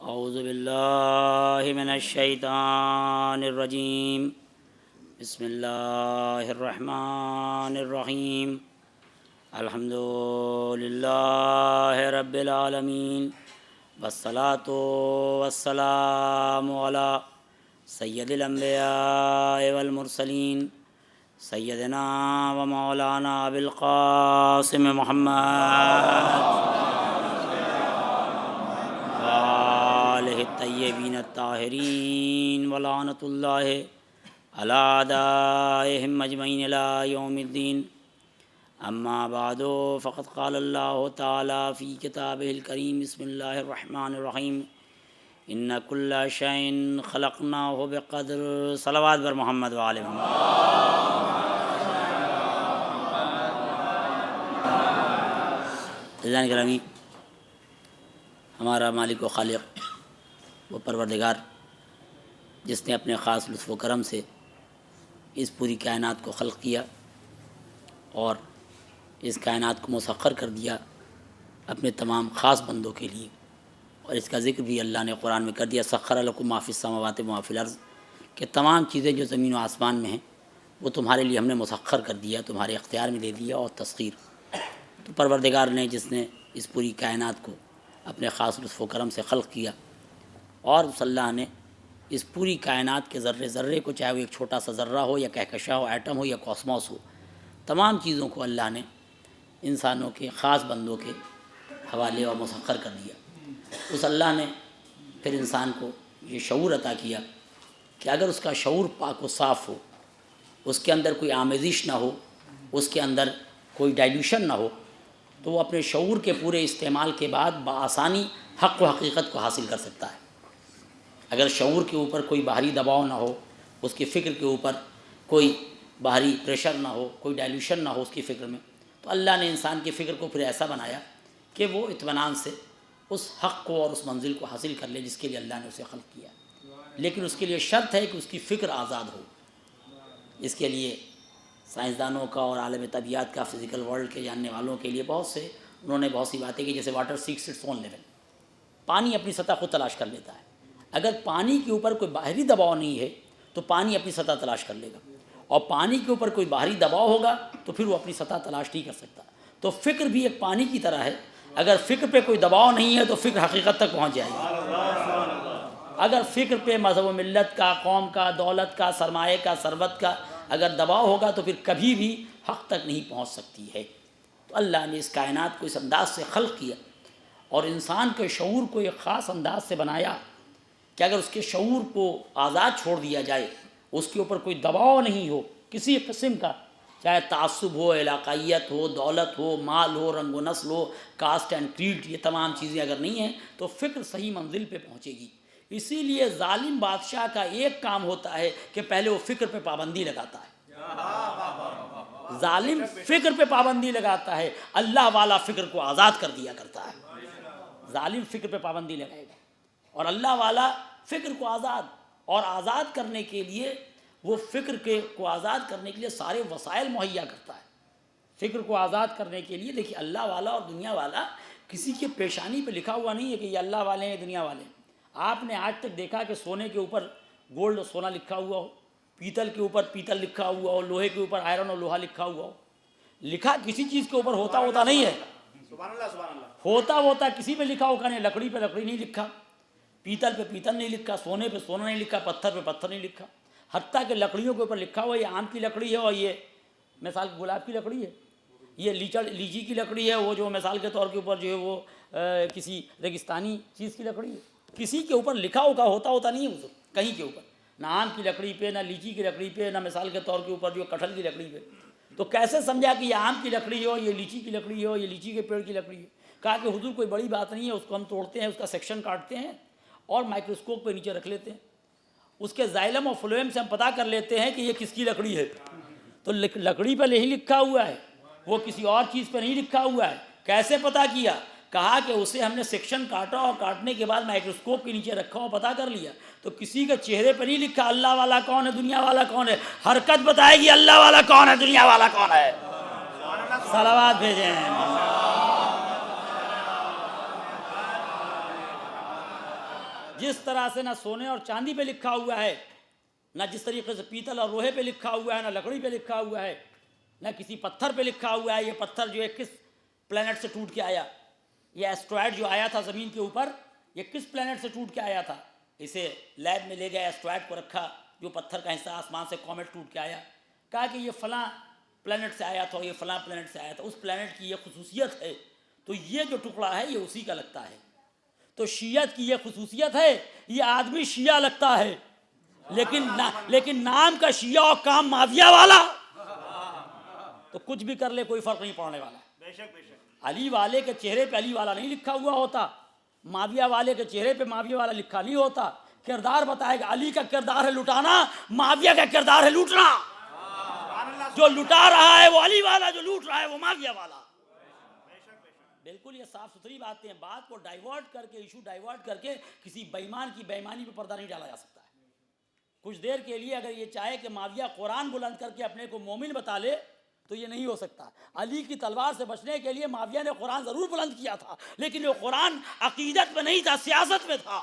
اعوذ باللہ من الشیطان الرجیم بسم اللہ الرحمن الرحیم الحمد للہ رب العالمین والصلاة والسلام علی سید الانبیاء والمرسلین سیدنا و مولانا ابی القاسم محمد آلہ الطیبین الطاہرین ولعنۃ اللہ علی اعدائہم اجمعین الی یوم الدین اما بعد فقد قال اللہ تعالی فی کتابہ الکریم بسم اللہ الرحمن الرحیم ان کل شیء خلقناہ بقدر صلوات بر محمد و آل محمد۔ عزیزان گرامی، ہمارا مالک و خالق وہ پروردگار جس نے اپنے خاص لطف و کرم سے اس پوری کائنات کو خلق کیا اور اس کائنات کو مسخر کر دیا اپنے تمام خاص بندوں کے لیے، اور اس کا ذکر بھی اللہ نے قرآن میں کر دیا، سخر لکم ما فی السماوات و ما فی الارض، کہ تمام چیزیں جو زمین و آسمان میں ہیں وہ تمہارے لیے ہم نے مسخر کر دیا، تمہارے اختیار میں دے دیا، اور تسخیر تو پروردگار نے جس نے اس پوری کائنات کو اپنے خاص لطف و کرم سے خلق کیا، اور اس اللہ نے اس پوری کائنات کے ذرے ذرے کو، چاہے وہ ایک چھوٹا سا ذرہ ہو یا کہکشاں ہو، ایٹم ہو یا کاسموس ہو، تمام چیزوں کو اللہ نے انسانوں کے خاص بندوں کے حوالے اور مسخر کر دیا۔ اس اللہ نے پھر انسان کو یہ شعور عطا کیا کہ اگر اس کا شعور پاک و صاف ہو، اس کے اندر کوئی آمیزش نہ ہو، اس کے اندر کوئی ڈائلیوشن نہ ہو، تو وہ اپنے شعور کے پورے استعمال کے بعد بآسانی حق و حقیقت کو حاصل کر سکتا ہے۔ اگر شعور کے اوپر کوئی باہری دباؤ نہ ہو، اس کی فکر کے اوپر کوئی باہری پریشر نہ ہو، کوئی ڈائلیوشن نہ ہو اس کی فکر میں، تو اللہ نے انسان کی فکر کو پھر ایسا بنایا کہ وہ اطمینان سے اس حق کو اور اس منزل کو حاصل کر لے جس کے لیے اللہ نے اسے خلق کیا۔ لیکن اس کے لیے شرط ہے کہ اس کی فکر آزاد ہو۔ اس کے لیے سائنسدانوں کا اور عالم طبیعت کا، فزیکل ورلڈ کے جاننے والوں کے لیے انہوں نے بہت سی باتیں کی، جیسے water seeks its own level, پانی اپنی سطح خود تلاش کر لیتا ہے۔ اگر پانی کے اوپر کوئی باہری دباؤ نہیں ہے تو پانی اپنی سطح تلاش کر لے گا، اور پانی کے اوپر کوئی باہری دباؤ ہوگا تو پھر وہ اپنی سطح تلاش نہیں کر سکتا۔ تو فکر بھی ایک پانی کی طرح ہے، اگر فکر پہ کوئی دباؤ نہیں ہے تو فکر حقیقت تک پہنچ جائے گی۔ اگر فکر پہ مذہب و ملت کا، قوم کا، دولت کا، سرمایہ کا، ثروت کا اگر دباؤ ہوگا تو پھر کبھی بھی حق تک نہیں پہنچ سکتی ہے۔ تو اللہ نے اس کائنات کو اس انداز سے خلق کیا اور انسان کے شعور کو ایک خاص انداز سے بنایا کہ اگر اس کے شعور کو آزاد چھوڑ دیا جائے، اس کے اوپر کوئی دباؤ نہیں ہو کسی قسم کا، چاہے تعصب ہو، علاقائیت ہو، دولت ہو، مال ہو، رنگ و نسل ہو، کاسٹ اینڈ کریڈ، یہ تمام چیزیں اگر نہیں ہیں تو فکر صحیح منزل پہ پہنچے گی۔ اسی لیے ظالم بادشاہ کا ایک کام ہوتا ہے کہ پہلے وہ فکر پہ پابندی لگاتا ہے۔ ظالم فکر پہ پابندی لگاتا ہے، اللہ والا فکر کو آزاد کر دیا کرتا ہے۔ ظالم فکر پہ پابندی لگائے گا اور اللہ والا فکر کو آزاد کرنے کے لیے، وہ فکر کو آزاد کرنے کے لیے سارے وسائل مہیا کرتا ہے۔ فکر کو آزاد کرنے کے لیے دیکھیے، اللہ والا اور دنیا والا کسی کے پیشانی پہ لکھا ہوا نہیں ہے کہ یہ اللہ والے ہیں، دنیا والے ہیں۔ آپ نے آج تک دیکھا کہ سونے کے اوپر گولڈ سونا لکھا ہوا ہو، پیتل کے اوپر پیتل لکھا ہوا ہو، لوہے کے اوپر آئرن اور لوہا لکھا ہوا ہو؟ لکھا کسی چیز کے اوپر ہوتا نہیں ہے۔ ہوتا کسی پہ لکھا ہوگا نہیں، لکڑی پہ لکڑی نہیں لکھا، پیتل پہ پیتل نہیں لکھا، سونے پہ سونا نہیں لکھا، پتھر پہ پتھر نہیں لکھا۔ حتیٰ کہ لکڑیوں کے اوپر لکھا ہوا یہ آم کی لکڑی ہے اور یہ مثال گلاب کی لکڑی ہے، یہ لیچی کی لکڑی ہے، وہ جو مثال کے طور کے اوپر جو ہے وہ کسی ریگستانی چیز کی لکڑی ہے۔ کسی کے اوپر لکھا ہوتا نہیں ہے کہیں کے اوپر، نہ آم کی لکڑی پہ، نہ لیچی کی لکڑی پہ، نہ مثال کے طور کے اوپر جو کٹہل کی لکڑی پہ۔ تو کیسے سمجھا کہ یہ آم کی لکڑی ہو، یہ لیچی کی لکڑی ہو، یہ لیچی کے پیڑ کی لکڑی ہے؟ کہا کہ حضور کوئی بڑی بات نہیں ہے، اس کو ہم توڑتے ہیں، اس کا سیکشن کاٹتے ہیں اور مائکروسکوپ پہ نیچے رکھ لیتے ہیں، اس کے زائلم اور فلوئم سے ہم پتہ کر لیتے ہیں کہ یہ کس کی لکڑی ہے۔ تو لکڑی پہ نہیں لکھا ہوا ہے، وہ کسی اور چیز پہ نہیں لکھا ہوا ہے۔ کیسے پتہ کیا؟ کہا کہ اسے ہم نے سیکشن کاٹا اور کاٹنے کے بعد مائکروسکوپ کے نیچے رکھا اور پتہ کر لیا۔ تو کسی کے چہرے پہ نہیں لکھا اللہ والا کون ہے، دنیا والا کون ہے، حرکت بتائے گی اللہ والا کون ہے، دنیا والا کون ہے۔ صلوات بھیجیں۔ جس طرح سے نہ سونے اور چاندی پہ لکھا ہوا ہے، نہ جس طریقے سے پیتل اور لوہے پہ لکھا ہوا ہے، نہ لکڑی پہ لکھا ہوا ہے، نہ کسی پتھر پہ لکھا ہوا ہے یہ پتھر جو ہے کس پلینٹ سے ٹوٹ کے آیا، یہ ایسٹرائڈ جو آیا تھا زمین کے اوپر یہ کس پلینٹ سے ٹوٹ کے آیا تھا۔ اسے لیب میں لے گئے، ایسٹرائڈ کو رکھا، جو پتھر کا حصہ آسمان سے کومیٹ ٹوٹ کے آیا، کہا کہ یہ فلاں پلینٹ سے آیا تھا، یہ فلاں پلینٹ سے آیا تھا، اس پلینٹ کی یہ خصوصیت ہے، تو یہ جو ٹکڑا ہے یہ اسی کا لگتا ہے۔ تو شیعت کی یہ خصوصیت ہے، یہ آدمی شیعہ لگتا ہے لیکن نام کا شیعہ اور کام معاویہ والا، تو کچھ بھی کر لے کوئی فرق نہیں پڑنے والا۔ علی والے کے چہرے پہ علی والا نہیں لکھا ہوا ہوتا، معاویہ والے کے چہرے پہ معاویہ والا لکھا نہیں ہوتا۔ کردار بتائے گا، علی کا کردار ہے لٹانا، معاویہ کا کردار ہے لوٹنا۔ جو لٹا رہا ہے وہ علی والا، جو لوٹ رہا ہے وہ معاویہ والا۔ بالکل یہ صاف ستھری باتیں ہیں، بات کو ڈائیورٹ کر کے، ایشو ڈائیورٹ کر کے کسی بےایمان کی بےایمانی پہ پردہ نہیں ڈالا جا سکتا ہے۔ کچھ دیر کے لیے اگر یہ چاہے کہ معاویہ قرآن بلند کر کے اپنے کو مومن بتا لے تو یہ نہیں ہو سکتا۔ علی کی تلوار سے بچنے کے لیے معاویہ نے قرآن ضرور بلند کیا تھا، لیکن وہ قرآن عقیدت میں نہیں تھا، سیاست میں تھا۔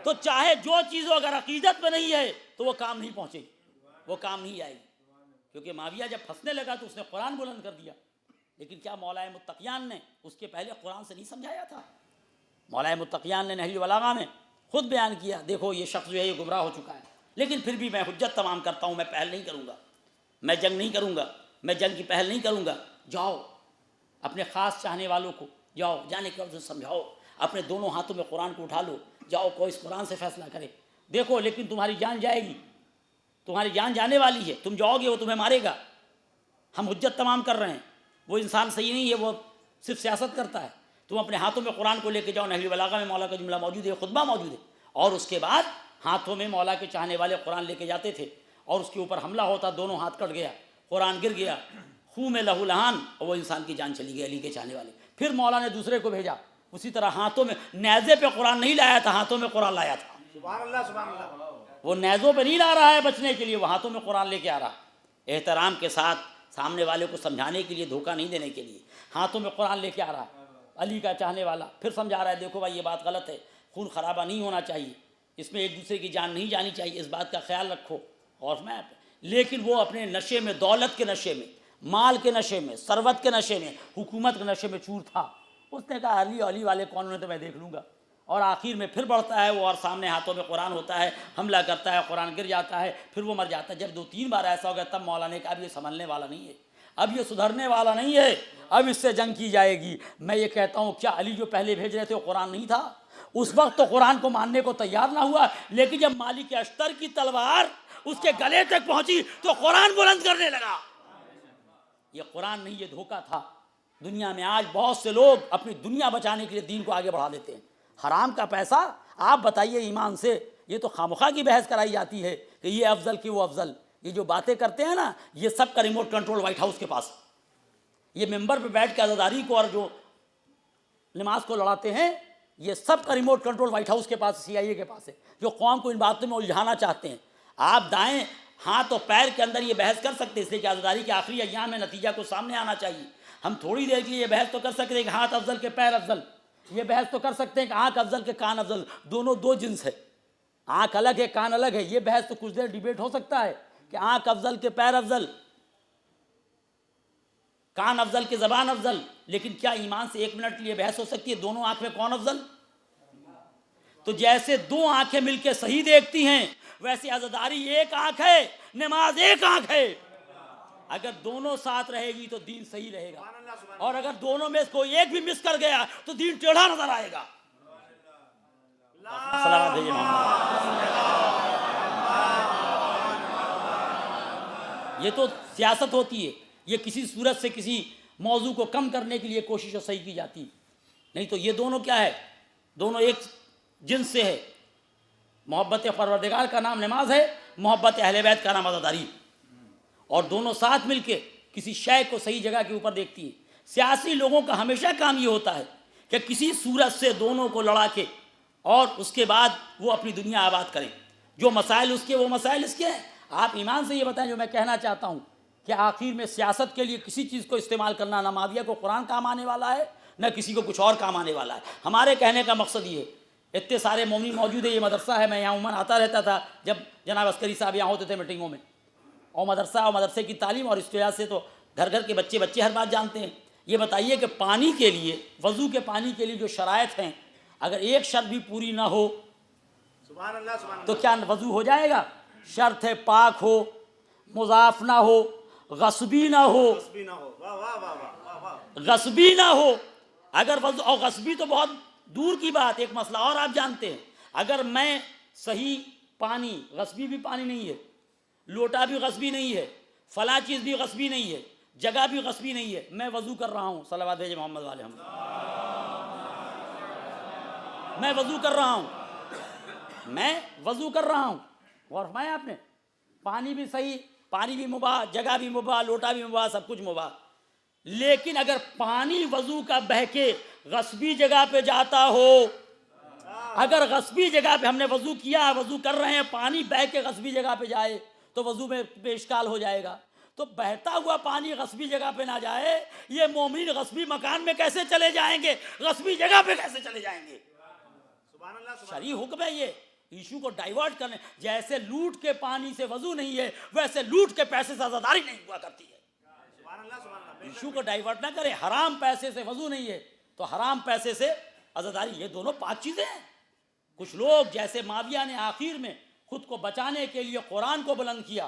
تو چاہے جو چیز اگر عقیدت میں نہیں ہے تو وہ کام نہیں پہنچے گی، وہ کام نہیں آئے گی، کیونکہ معاویہ جب پھنسنے لگا تو اس نے قرآن بلند کر دیا۔ لیکن کیا مولا متقیان نے اس کے پہلے قرآن سے نہیں سمجھایا تھا؟ مولا متقیان نے نہج البلاغہ میں خود بیان کیا، دیکھو یہ شخص جو ہے یہ گمراہ ہو چکا ہے، لیکن پھر بھی میں حجت تمام کرتا ہوں، میں پہل نہیں کروں گا، میں جنگ نہیں کروں گا، میں جنگ کی پہل نہیں کروں گا۔ جاؤ اپنے خاص چاہنے والوں کو جاؤ جانے کے وقت سمجھاؤ، اپنے دونوں ہاتھوں میں قرآن کو اٹھا لو، جاؤ کوئی اس قرآن سے فیصلہ کرے، دیکھو لیکن تمہاری جان جائے گی، تمہاری جان جانے والی ہے، تم جاؤ گے وہ تمہیں مارے گا۔ ہم حجت تمام کر رہے ہیں، وہ انسان صحیح نہیں ہے، وہ صرف سیاست کرتا ہے۔ تم اپنے ہاتھوں میں قرآن کو لے کے جاؤ، نہج البلاغہ میں مولا کا جملہ موجود ہے، خطبہ موجود ہے، اور اس کے بعد ہاتھوں میں مولا کے چاہنے والے قرآن لے کے جاتے تھے، اور اس کے اوپر حملہ ہوتا، دونوں ہاتھ کٹ گیا، قرآن گر گیا، خون میں لہو لہان، اور وہ انسان کی جان چلی گئی علی کے چاہنے والے۔ پھر مولا نے دوسرے کو بھیجا، اسی طرح ہاتھوں میں، نیزے پہ قرآن نہیں لایا تھا، ہاتھوں میں قرآن لایا تھا۔ سبحان اللہ سبحان اللہ۔ وہ نیزوں پہ نہیں لا رہا ہے بچنے کے لیے، وہ ہاتھوں میں قرآن لے کے آ رہا ہے، احترام کے ساتھ سامنے والے کو سمجھانے کے لیے، دھوکہ نہیں دینے کے لیے، ہاتھوں میں قرآن لے کے آ رہا ہے علی کا چاہنے والا۔ پھر سمجھا رہا ہے، دیکھو بھائی یہ بات غلط ہے، خون خرابہ نہیں ہونا چاہیے، اس میں ایک دوسرے کی جان نہیں جانی چاہیے، اس بات کا خیال رکھو۔ اور میں لیکن وہ اپنے نشے میں، دولت کے نشے میں، مال کے نشے میں، ثروت کے نشے میں، حکومت کے نشے میں چور تھا۔ اس نے کہا علی علی والے کون ہونے تو میں دیکھ لوں گا، اور آخر میں پھر بڑھتا ہے وہ، اور سامنے ہاتھوں میں قرآن ہوتا ہے، حملہ کرتا ہے، قرآن گر جاتا ہے، پھر وہ مر جاتا ہے۔ جب 2-3 بار ایسا ہو گیا تب مولا نے کہا اب یہ سنبھلنے والا نہیں ہے، اب یہ سدھرنے والا نہیں ہے، اب اس سے جنگ کی جائے گی۔ میں یہ کہتا ہوں کیا علی جو پہلے بھیج رہے تھے وہ قرآن نہیں تھا؟ اس وقت تو قرآن کو ماننے کو تیار نہ ہوا، لیکن جب مالک اشتر کی تلوار اس کے گلے تک پہنچی تو قرآن بلند کرنے لگا۔ یہ قرآن نہیں، یہ دھوکہ تھا۔ دنیا میں آج بہت سے لوگ اپنی دنیا بچانے کے لیے دین کو آگے بڑھا دیتے ہیں۔ حرام کا پیسہ آپ بتائیے ایمان سے، یہ تو خامخواہ کی بحث کرائی جاتی ہے کہ یہ افضل کہ وہ افضل۔ یہ جو باتیں کرتے ہیں نا، یہ سب کا ریموٹ کنٹرول وائٹ ہاؤس کے پاس۔ یہ ممبر پہ بیٹھ کے عزاداری کو اور جو نماز کو لڑاتے ہیں، یہ سب کا ریموٹ کنٹرول وائٹ ہاؤس کے پاس، سی آئی اے کے پاس ہے، جو قوم کو ان باتوں میں الجھانا چاہتے ہیں۔ آپ دائیں ہاتھ اور پیر کے اندر یہ بحث کر سکتے ہیں، اس لیے کہ عزاداری کے آخری ایام میں نتیجہ کو سامنے آنا چاہیے۔ ہم تھوڑی دیر کے لیے یہ بحث تو کر سکتے ہیں کہ ہاتھ افضل کے پیر افضل، یہ بحث تو کر سکتے ہیں کہ آنکھ افضل کے کان افضل، دونوں دو جنس ہے، آنکھ الگ ہے کان الگ ہے، یہ بحث تو کچھ دیر ڈیبیٹ ہو سکتا ہے کہ آنکھ افضل کے پیر افضل، کان افضل کے زبان افضل، لیکن کیا ایمان سے 1 منٹ کے لیے بحث ہو سکتی ہے دونوں آنکھ میں کون افضل؟ تو جیسے 2 آنکھیں مل کے صحیح دیکھتی ہیں، ویسے عزاداری 1 آنکھ ہے، نماز 1 آنکھ ہے۔ اگر دونوں ساتھ رہے گی تو دین صحیح رہے گا، اور اگر دونوں میں کوئی ایک بھی مس کر گیا تو دین ٹیڑھا نظر آئے گا۔ سلامت بھیجے محمد۔ یہ تو سیاست ہوتی ہے، یہ کسی صورت سے کسی موضوع کو کم کرنے کے لیے کوشش و صحیح کی جاتی ہے، نہیں تو یہ دونوں کیا ہے، دونوں ایک جنس سے ہے۔ محبت پروردگار کا نام نماز ہے، محبت اہل بیت کا نام عزاداری، اور دونوں ساتھ مل کے کسی شے کو صحیح جگہ کے اوپر دیکھتی ہیں۔ سیاسی لوگوں کا ہمیشہ کام یہ ہوتا ہے کہ کسی صورت سے دونوں کو لڑا کے اور اس کے بعد وہ اپنی دنیا آباد کریں، جو مسائل اس کے وہ مسائل اس کے ہیں۔ آپ ایمان سے یہ بتائیں، جو میں کہنا چاہتا ہوں کہ آخر میں سیاست کے لیے کسی چیز کو استعمال کرنا نہ معاویہ کو قرآن کام آنے والا ہے، نہ کسی کو کچھ اور کام آنے والا ہے۔ ہمارے کہنے کا مقصد یہ ہے اتنے سارے مومن موجود ہیں، یہ مدرسہ ہے، میں یہاں عموماً آتا رہتا تھا جب جناب عسکری صاحب یہاں ہوتے تھے میٹنگوں میں، اور مدرسہ اور مدرسے کی تعلیم، اور اس وجہ سے تو گھر گھر کے بچے ہر بات جانتے ہیں۔ یہ بتائیے کہ پانی کے لیے، وضو کے پانی کے لیے جو شرائط ہیں، اگر ایک شرط بھی پوری نہ ہو سبحان اللہ سبحان اللہ، تو کیا وضو ہو جائے گا؟ شرط ہے پاک ہو، مضاف نہ ہو، غصبی نہ ہو، غصبی نہ ہو، واہ واہ واہ واہ واہ واہ، غصبی نہ ہو۔ اگر وضو، اور غصبی تو بہت دور کی بات، ایک مسئلہ اور آپ جانتے ہیں، اگر میں صحیح پانی، غصبی بھی پانی نہیں ہے، لوٹا بھی غصبی نہیں ہے، فلاں چیز بھی غصبی نہیں ہے، جگہ بھی غصبی نہیں ہے، میں وضو کر رہا ہوں، صلوات بھیجے محمد والے ہم، میں وضو کر رہا ہوں، میں وضو کر رہا ہوں، غور فرمایا آپ نے، پانی بھی صحیح، پانی بھی مباح، جگہ بھی مباح، لوٹا بھی مباح، سب کچھ مباح، لیکن اگر پانی وضو کا بہہ کے غصبی جگہ پہ جاتا ہو، اگر غصبی جگہ پہ ہم نے وضو کیا، وضو کر رہے ہیں، پانی بہہ کے غصبی جگہ پہ جائے تو وضو میں بے اشکال ہو جائے گا۔ تو بہتا ہوا پانی غصبی جگہ پہ نہ جائے، یہ مومن غصبی مکان میں کیسے چلے جائیں گے، غصبی جگہ پہ کیسے چلے جائیں گے؟ سبحان اللہ سبحان شرعی حکم ہے یہ، ایشو کو ڈائیورٹ کرنے، جیسے لوٹ کے پانی سے وضو نہیں ہے، ویسے لوٹ کے پیسے سے عزاداری نہیں ہوا کرتی ہے۔ اللہ سبحان اللہ، ایشو کو ڈائیورٹ نہ کریں، حرام پیسے سے وضو نہیں ہے تو حرام پیسے سے عزاداری، یہ دونوں پاک چیزیں ہیں۔ کچھ لوگ جیسے معاویہ نے آخر میں خود کو بچانے کے لیے قرآن کو بلند کیا،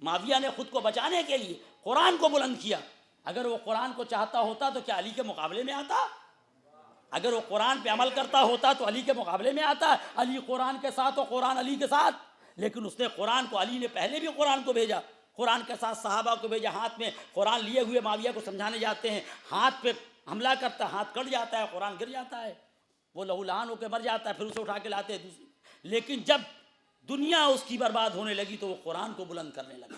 معاویہ نے خود کو بچانے کے لیے قرآن کو بلند کیا، اگر وہ قرآن کو چاہتا ہوتا تو کیا علی کے مقابلے میں آتا؟ اگر وہ قرآن پہ عمل کرتا ہوتا تو علی کے مقابلے میں آتا؟ علی قرآن کے ساتھ اور قرآن علی کے ساتھ، لیکن اس نے قرآن کو، علی نے پہلے بھی قرآن کو بھیجا، قرآن کے ساتھ صحابہ کو بھیجا، ہاتھ میں قرآن لیے ہوئے معاویہ کو سمجھانے جاتے ہیں، ہاتھ پہ حملہ کرتا ہے، ہاتھ کٹ جاتا ہے، قرآن گر جاتا ہے، وہ لہو لہان ہو کے مر جاتا ہے، پھر اسے اٹھا کے لاتے ہیں دوسری۔ لیکن جب دنیا اس کی برباد ہونے لگی تو وہ قرآن کو بلند کرنے لگا۔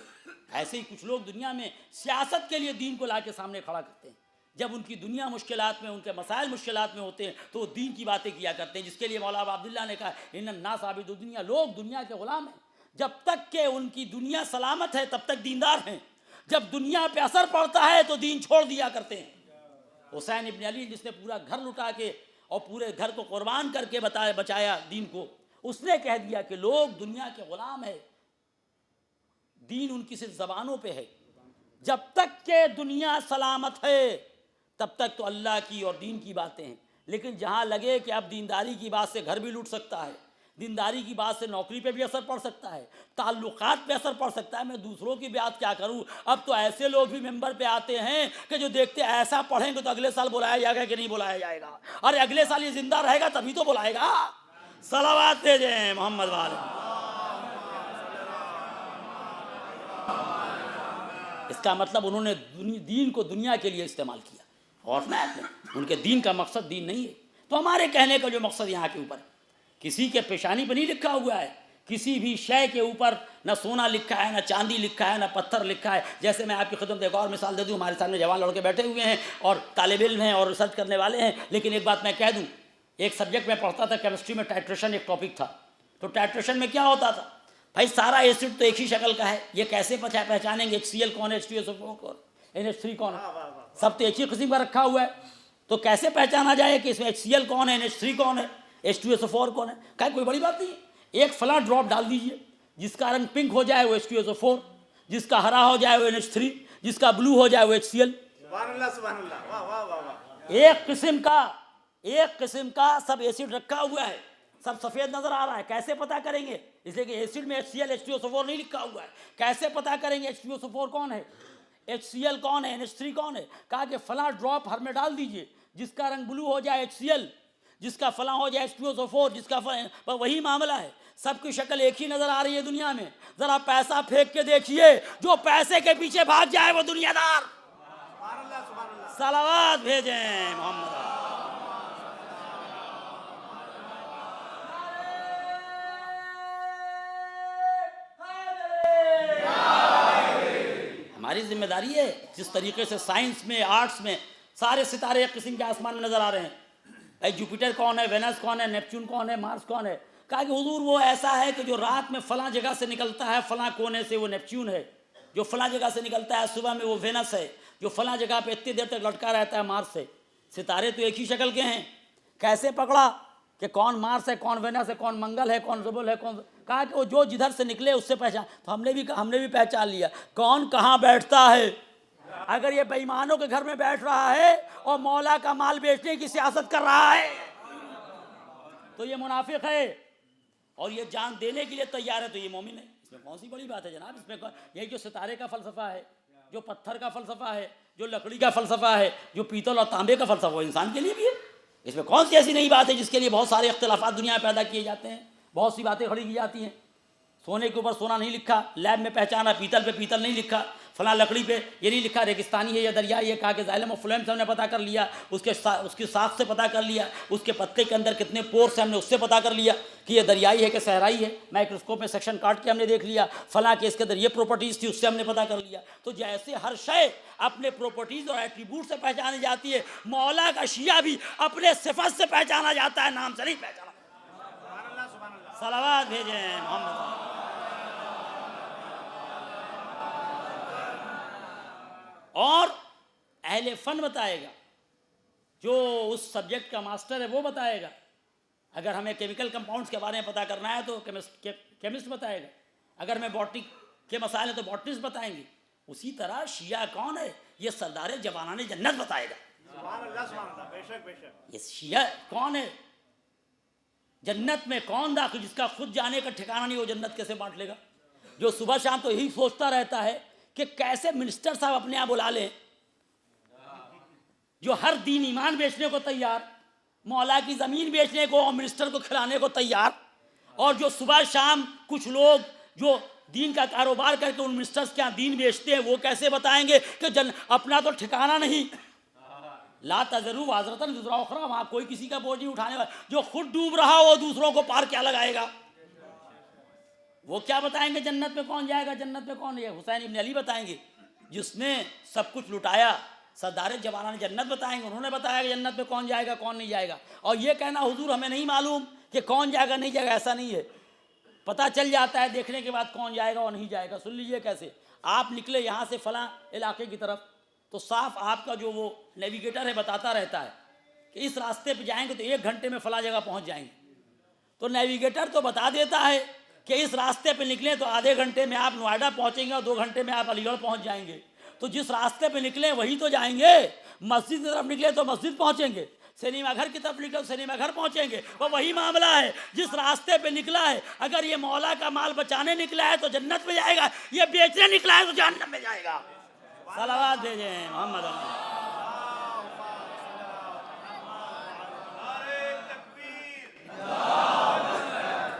ایسے ہی کچھ لوگ دنیا میں سیاست کے لیے دین کو لا کے سامنے کھڑا کرتے ہیں، جب ان کی دنیا مشکلات میں، ان کے مسائل مشکلات میں ہوتے ہیں تو وہ دین کی باتیں کیا کرتے ہیں، جس کے لیے مولانا عبداللہ نے کہا ان الناس عابد الدنیا، لوگ دنیا کے غلام ہیں، جب تک کہ ان کی دنیا سلامت ہے تب تک دیندار ہیں، جب دنیا پہ اثر پڑتا ہے تو دین چھوڑ دیا کرتے ہیں۔ حسین ابن علی جس نے پورا گھر لٹا کے اور پورے گھر کو قربان کر کے بچایا دین کو، اس نے کہہ دیا کہ لوگ دنیا کے غلام ہیں، دین ان کی صرف زبانوں پہ ہے، جب تک کہ دنیا سلامت ہے تب تک تو اللہ کی اور دین کی باتیں ہیں، لیکن جہاں لگے کہ اب دینداری کی بات سے گھر بھی لوٹ سکتا ہے، دینداری کی بات سے نوکری پہ بھی اثر پڑ سکتا ہے، تعلقات پہ اثر پڑ سکتا ہے، میں دوسروں کی بات کیا کروں، اب تو ایسے لوگ بھی ممبر پہ آتے ہیں کہ جو دیکھتے ایسا پڑھیں گے تو اگلے سال بلایا جائے گا کہ نہیں بلایا جائے گا، ارے اگلے سال یہ زندہ رہے گا تبھی تو بلائے گا۔ صلوات بھیجیں محمد والے۔ اس کا مطلب انہوں نے دین کو دنیا کے لیے استعمال کیا، اور ان کے دین کا مقصد دین نہیں ہے۔ تو ہمارے کہنے کا جو مقصد یہاں کے اوپر کسی کے پیشانی پہ نہیں لکھا ہوا ہے، کسی بھی شے کے اوپر نہ سونا لکھا ہے، نہ چاندی لکھا ہے، نہ پتھر لکھا ہے۔ جیسے میں آپ کی خدمت ایک اور مثال دے دوں، ہمارے سامنے جوان لڑکے بیٹھے ہوئے ہیں اور طالب علم ہیں اور ریسرچ کرنے والے ہیں، لیکن ایک بات میں کہہ دوں، ایک سبجیکٹ میں پڑھتا تھا کیمسٹری میں، ٹائٹریشن ایک ٹاپک تھا، تو ٹائٹریشن میں کیا ہوتا تھا، بھائی سارا ایسڈ تو ایک ہی شکل کا ہے، یہ کیسے پہچانیں گے HCl کون ہے، H2SO4 کون، NH3 کون ہے، سب تو ایک ہی قسم کا رکھا ہوا ہے، تو کیسے پہچانا جائے کہ اس میں HCl کون ہے، NH3 کون ہے، H2SO4 کون ہے؟ کہا کوئی بڑی بات نہیں ہے، ایک فلاں ڈراپ ڈال دیجئے، جس کا رنگ پنک ہو جائے وہ H2SO4، جس کا ہرا ہو جائے وہ NH3، جس کا بلو ہو جائے وہ HCl۔ سبحان اللہ سبحان اللہ، واہ واہ واہ واہ، ایک قسم کا سب ایسڈ رکھا ہوا ہے، سب سفید نظر آ رہا ہے، کیسے پتہ کریں گے؟ اس لیے کہ ایسڈ میں HCl H2SO4 نہیں لکھا ہوا ہے، کیسے پتہ کریں گے H2SO4 کون ہے، HCl کون ہے، NH3 کون ہے؟ کہا کہ فلاں ڈراپ ہر میں ڈال دیجئے، جس کا رنگ بلو ہو جائے HCl، جس کا فلاں ہو جائے H2SO4، جس کا فلاں، وہی معاملہ ہے، سب کی شکل ایک ہی نظر آ رہی ہے دنیا میں، ذرا پیسہ پھینک کے دیکھیے، جو پیسے کے پیچھے بھاگ جائے وہ دنیا دار۔ سبحان اللہ سبحان اللہ، صلوات بھیجیں محمد۔ ہماری ذمہ داری ہے، جس طریقے سے سائنس میں، آرٹس میں سارے ستارے ایک قسم کے آسمان میں نظر آ رہے ہیں، بھائی جوپیٹر کون ہے، وینس کون ہے، نیپچون کون ہے، مارس کون ہے؟ کہا کہ حضور وہ ایسا ہے کہ جو رات میں فلاں جگہ سے نکلتا ہے، فلاں کونے سے وہ نیپچون ہے، جو فلاں جگہ سے نکلتا ہے صبح میں وہ وینس ہے، جو فلاں جگہ پہ اتنی دیر تک لٹکا رہتا ہے مارس ہے۔ ستارے تو ایک ہی شکل کے ہیں، کیسے پکڑا کہ کون مارس ہے، کون وینس ہے، کون منگل ہے، کون زبل ہے، کون، کہا کہ وہ جو جدھر سے نکلے اس سے پہچان. تو ہم نے بھی پہچان لیا کون کہاں بیٹھتا ہے. اگر یہ بے ایمانوں کے گھر میں بیٹھ رہا ہے اور مولا کا مال بیچنے کی سیاست کر رہا ہے تو یہ منافق ہے، اور یہ جان دینے کے لیے تیار ہے تو یہ مومن ہے. اس میں کون سی بڑی بات ہے جناب؟ اس میں یہ جو ستارے کا فلسفہ ہے، جو پتھر کا فلسفہ ہے، جو لکڑی کا فلسفہ ہے، جو پیتل اور تانبے کا فلسفہ، وہ انسان کے لیے بھی ہے. اس میں کون سی ایسی نئی بات ہے جس کے لیے بہت سارے اختلافات دنیا میں پیدا کیے جاتے ہیں، بہت سی باتیں کھڑی کی جاتی ہیں. سونے کے اوپر سونا نہیں لکھا، لیب میں پہچانا، پیتل پہ پیتل نہیں لکھا، فلاں لکڑی پہ یہ نہیں لکھا ریگستانی ہے یا دریائی ہے. کہا کہ زائلم و فلیم سے ہم نے پتہ کر لیا، اس کی ساخت سے پتہ کر لیا، اس کے پتے کے اندر کتنے پورس ہیں ہم نے اس سے پتہ کر لیا کہ یہ دریائی ہے کہ صحرائی ہے. مائکروسکوپ میں سیکشن کاٹ کے ہم نے دیکھ لیا، فلاں کے اس کے اندر یہ پراپرٹیز تھی، اس سے ہم نے پتہ کر لیا. تو جیسے ہر شے اپنے پراپرٹیز اور ایٹریبیوٹ سے پہچانی جاتی ہے، مولا کا شیعہ بھی اپنے صفت سے پہچانا جاتا ہے، نام سے نہیں پہچانا. سبحان اللہ سبحان اللہ. صلوات بھیجیں محمد. اور اہل فن بتائے گا، جو اس سبجیکٹ کا ماسٹر ہے وہ بتائے گا. اگر ہمیں کیمیکل کمپاؤنڈز کے بارے میں پتہ کرنا ہے تو کیمسٹ بتائے گا، اگر ہمیں باٹنی کے مسائل ہیں تو باٹنسٹ بتائیں گے. اسی طرح شیعہ کون ہے؟ یہ سردار جوانان جنت بتائے گا. سبحان اللہ سبحان اللہ. بے شک بے شک. یہ شیعہ کون ہے؟ جنت میں کون داخل؟ جس کا خود جانے کا ٹھکانہ نہیں، وہ جنت کیسے بانٹ لے گا؟ جو صبح شام تو یہی سوچتا رہتا ہے کہ کیسے منسٹر صاحب اپنے آپ بلا لیں، جو ہر دین ایمان بیچنے کو تیار، مولا کی زمین بیچنے کو اور منسٹر کو کھلانے کو تیار، اور جو صبح شام کچھ لوگ جو دین کا کاروبار کر کے ان منسٹرز کے یہاں دین بیچتے ہیں، وہ کیسے بتائیں گے کہ اپنا تو ٹھکانہ نہیں. لا تزرو وازرۃ وزر اخری، وہاں کوئی کسی کا بوجھ نہیں اٹھانے والا. جو خود ڈوب رہا وہ دوسروں کو پار کیا لگائے گا؟ وہ کیا بتائیں گے جنت میں کون جائے گا، جنت میں کون؟ یہ حسین ابن علی بتائیں گے، جس نے سب کچھ لٹایا. سردار جوانان جنت بتائیں گے، انہوں نے بتایا کہ جنت میں کون جائے گا کون نہیں جائے گا. اور یہ کہنا حضور ہمیں نہیں معلوم کہ کون جائے گا نہیں جائے گا، ایسا نہیں ہے. پتہ چل جاتا ہے دیکھنے کے بعد کون جائے گا اور نہیں جائے گا. سن لیجئے کیسے. آپ نکلے یہاں سے فلاں علاقے کی طرف، تو صاف آپ کا جو وہ نیویگیٹر ہے بتاتا رہتا ہے کہ اس راستے پہ جائیں گے تو 1 گھنٹے میں فلاں جگہ پہنچ جائیں گے. تو نیویگیٹر تو بتا دیتا ہے کہ اس راستے پہ نکلیں تو آدھے گھنٹے میں آپ نوئیڈا پہنچیں گے اور 2 گھنٹے میں آپ علی گڑھ پہنچ جائیں گے. تو جس راستے پہ نکلیں وہی تو جائیں گے. مسجد کی طرف نکلے تو مسجد پہنچیں گے، سنیما گھر کی طرف نکلے تو سنیما گھر پہنچیں گے. وہ وہی معاملہ ہے. جس راستے پہ نکلا ہے، اگر یہ مولا کا مال بچانے نکلا ہے تو جنت میں جائے گا، یہ بیچنے نکلا ہے تو جہنم میں جائے گا. صلوات بھیجیں محمد. نعرے تکبیر،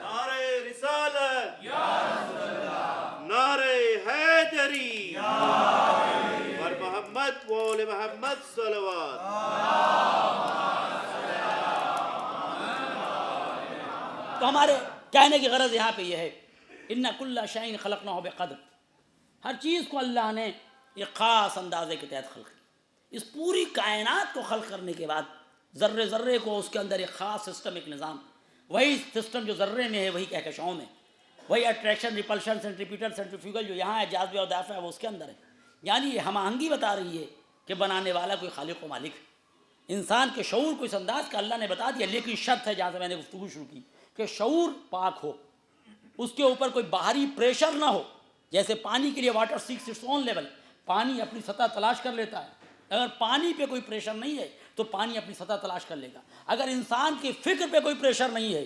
نعرے رسالت، نعرے حیدری، اور محمد وول محمد صلوات. تو ہمارے کہنے کی غرض یہاں پہ یہ ہے، ان کل شیء خلقناہ بقدر. ہر چیز کو اللہ نے ایک خاص اندازے کے تحت خلق کی. اس پوری کائنات کو خلق کرنے کے بعد ذرے ذرے کو اس کے اندر ایک خاص سسٹم، ایک نظام، وہی سسٹم جو ذرے میں ہے وہی کہکشاؤں میں، وہی اٹریکشن، ریپلشن، سینٹریپیٹل، سینٹریفیوگل جو یہاں ہے، جاذبہ اور دافع ہے وہ اس کے اندر ہے. یعنی یہ ہم آہنگی بتا رہی ہے کہ بنانے والا کوئی خالق و مالک ہے. انسان کے شعور کو اس انداز کا اللہ نے بتا دیا، لیکن شرط ہے جہاں سے میں نے گفتگو شروع کی کہ شعور پاک ہو، اس کے اوپر کوئی باہری پریشر نہ ہو. جیسے پانی کے لیے water seeks its own level, پانی اپنی سطح تلاش کر لیتا ہے. اگر پانی پہ کوئی پریشر نہیں ہے تو پانی اپنی سطح تلاش کر لے گا. اگر انسان کی فکر پہ کوئی پریشر نہیں ہے،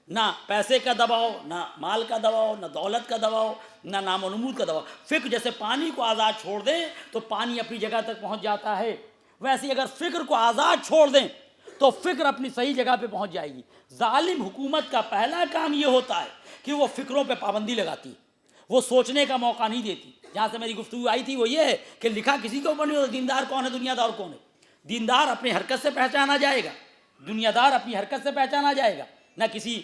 نہ پیسے کا دباؤ، نہ مال کا دباؤ، نہ دولت کا دباؤ، نہ نام و نمود کا دباؤ، فکر جیسے پانی کو آزاد چھوڑ دیں تو پانی اپنی جگہ تک پہنچ جاتا ہے، ویسے اگر فکر کو آزاد چھوڑ دیں تو فکر اپنی صحیح جگہ پہ پہنچ جائے گی. ظالم حکومت کا پہلا کام یہ ہوتا ہے کہ وہ فکروں پہ پابندی لگاتی، وہ سوچنے کا موقع نہیں دیتی. جہاں سے میری گفتگو آئی تھی وہ یہ ہے کہ لکھا کسی کے اوپر نہیں ہوتا دیندار کون ہے، دنیا دار کون ہے. دیندار اپنی حرکت سے پہچانا جائے گا، دنیا دار اپنی حرکت سے پہچانا جائے گا. نہ کسی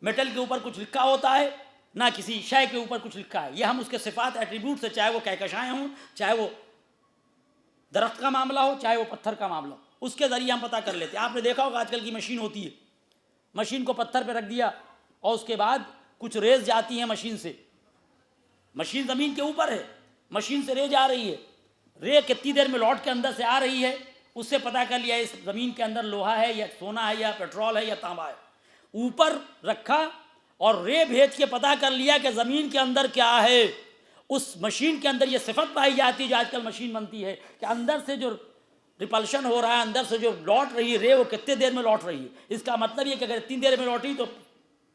میٹل کے اوپر کچھ لکھا ہوتا ہے، نہ کسی شے کے اوپر کچھ لکھا ہے. یہ ہم اس کے صفات ایٹریبیوٹ سے، چاہے وہ کہکشائیں ہوں، چاہے وہ درخت کا معاملہ ہو، چاہے وہ پتھر کا معاملہ ہو، اس کے ذریعے ہم پتہ کر لیتے ہیں. آپ نے دیکھا ہوگا آج کل کی مشین ہوتی ہے، مشین کو پتھر پہ رکھ دیا اور اس کے بعد کچھ ریز جاتی ہیں مشین سے. مشین زمین کے اوپر ہے، مشین سے رے جا رہی ہے، رے کتنی دیر میں لوٹ کے اندر سے آ رہی ہے اس سے پتہ کر لیا اس زمین کے اندر لوہا ہے یا سونا ہے یا پیٹرول ہے یا تانبا ہے. اوپر رکھا اور رے بھیج کے پتہ کر لیا کہ زمین کے اندر کیا ہے. اس مشین کے اندر یہ صفت پائی جاتی ہے جو آج کل مشین بنتی ہے کہ اندر سے جو ریپلشن ہو رہا ہے، اندر سے جو لوٹ رہی ہے رے، وہ کتنے دیر میں لوٹ رہی ہے. اس کا مطلب یہ کہ اگر اتنی دیر میں لوٹی تو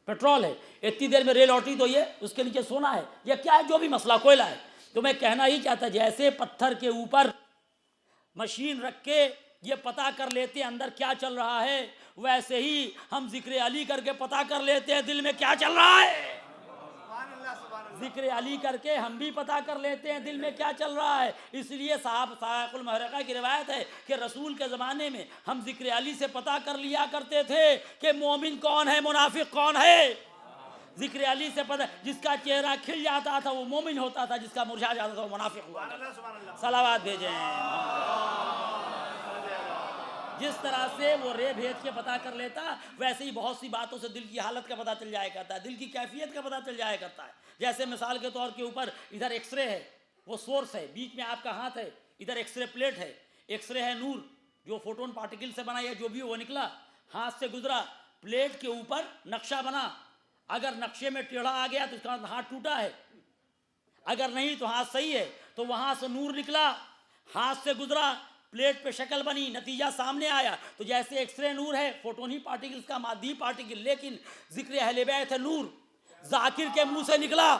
پیٹرول ہے، اتنی دیر میں رے لوٹی تو یہ اس کے نیچے سونا ہے یا کیا ہے، جو بھی مسئلہ کوئلہ ہے. تو میں کہنا ہی چاہتا جیسے پتھر کے اوپر مشین رکھ کے یہ پتہ کر لیتے ہیں اندر کیا چل رہا ہے، ویسے ہی ہم ذکر علی کر کے پتہ کر لیتے ہیں دل میں کیا چل رہا ہے. ذکر علی کر کے ہم بھی پتہ کر لیتے ہیں دل میں کیا چل رہا ہے. اس لیے صحائف المحرقہ کی روایت ہے کہ رسول کے زمانے میں ہم ذکر علی سے پتہ کر لیا کرتے تھے کہ مومن کون ہے، منافق کون ہے. ذکر علی سے پتہ، جس کا چہرہ کھل جاتا تھا وہ مومن ہوتا تھا، جس کا مرجھا جاتا تھا وہ منافق ہوا کرتا تھا. صلوات بھیجیں. جس طرح سے وہ رے بھیج کے پتہ کر لیتا، ویسے ہی بہت سی باتوں سے دل کی حالت کا پتہ چل جایا کرتا ہے، دل کی کیفیت کا پتہ چل جایا کرتا ہے. جیسے مثال کے طور کے اوپر ادھر ایکس رے ہے، وہ سورس ہے، بیچ میں آپ کا ہاتھ ہے، ادھر ایکس رے پلیٹ ہے. ایکس رے ہے نور جو فوٹون پارٹیکل سے بنا یا جو بھی وہ نکلا، ہاتھ سے گزرا، پلیٹ کے اوپر نقشہ بنا. اگر نقشے میں ٹیڑھا آ گیا تو اس کا ہاتھ ٹوٹا ہے، اگر نہیں تو ہاتھ صحیح ہے. تو وہاں سے نور نکلا، ہاتھ سے گزرا، پلیٹ پہ شکل بنی، نتیجہ سامنے آیا. تو جیسے ایکس رے نور ہے، فوٹون ہی پارٹیکلز کا مادی پارٹیکل، لیکن ذکر اہل بیت ہے نور. ذاکر کے منہ سے نکلا،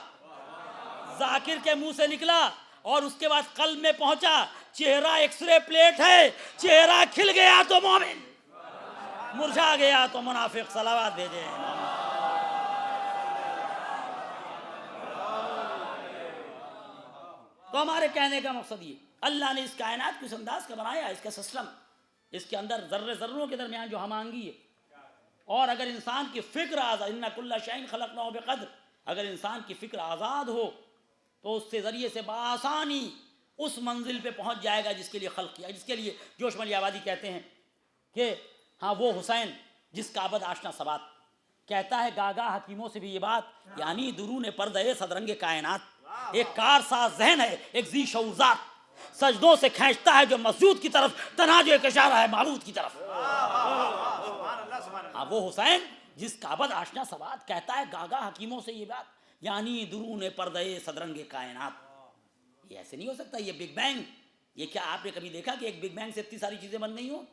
ذاکر کے منہ سے نکلا اور اس کے بعد قلب میں پہنچا. چہرہ ایکس رے پلیٹ ہے، چہرہ کھل گیا تو مومن، مرجھا گیا تو منافق. صلوات بھیجیں. تو ہمارے کہنے کا مقصد یہ، اللہ نے اس کائنات کو اس انداز کا بنایا، اس کا سسٹم، اس کے اندر ذرے ذروں کے درمیان جو ہم آہنگی ہے. اور اگر انسان کی فکر آزاد، ان کل شیء خلقناہ بقدر، اگر انسان کی فکر آزاد ہو تو اس سے ذریعے سے بآسانی اس منزل پہ پہنچ جائے گا جس کے لیے خلق کیا. جس کے لیے جوش ملی آبادی کہتے ہیں کہ ہاں وہ حسین جس کا ابد آشنا ثبات، کہتا ہے گاگا حکیموں سے بھی یہ بات، یعنی درون پردہ صدرنگ کائنات، ایک کارساز ذہن ہے، ایک ذی شعور ذات، سجدوں سے کھینچتا ہے جو مسجود کی طرف، تنہا جو ایک اشارہ ہے معبود کی طرف. ہاں وہ حسین جس کا ابد آشنا ثبات، کہتا ہے گاگا حکیموں سے یہ بات، یعنی درون پردہ صدرنگ کائنات. یہ ایسے نہیں ہو سکتا، یہ بگ بینگ. یہ کیا آپ نے کبھی دیکھا کہ ایک بگ بینگ سے اتنی ساری چیزیں بند نہیں ہوں؟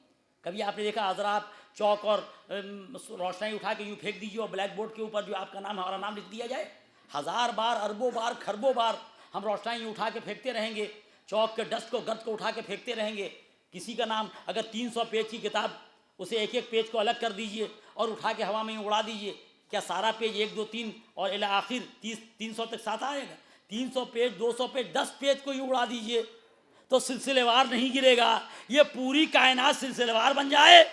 کبھی آپ نے دیکھا حضرات آپ چوک اور روشنائی اٹھا کے یوں پھینک دیجیے اور بلیک بورڈ کے اوپر جو آپ کا نام ہمارا نام لکھ دیا جائے، ہزار بار، اربوں بار، کھربوں بار ہم روشنائی اٹھا کے پھینکتے رہیں گے، چوک کے ڈسٹ کو، گرد کو اٹھا کے پھینکتے رہیں گے. کسی کا نام اگر 300 پیج کی کتاب، اسے ایک ایک پیج کو الگ کر دیجئے اور اٹھا کے ہوا میں اڑا دیجئے، کیا سارا پیج 1 2 3 اور الی آخر 300 تک ساتھ آئے گا؟ 300 پیج، 200 پیج، 10 پیج کو ہی اڑا دیجئے تو سلسلے وار نہیں گرے گا. یہ پوری کائنات سلسلے وار بن جائے.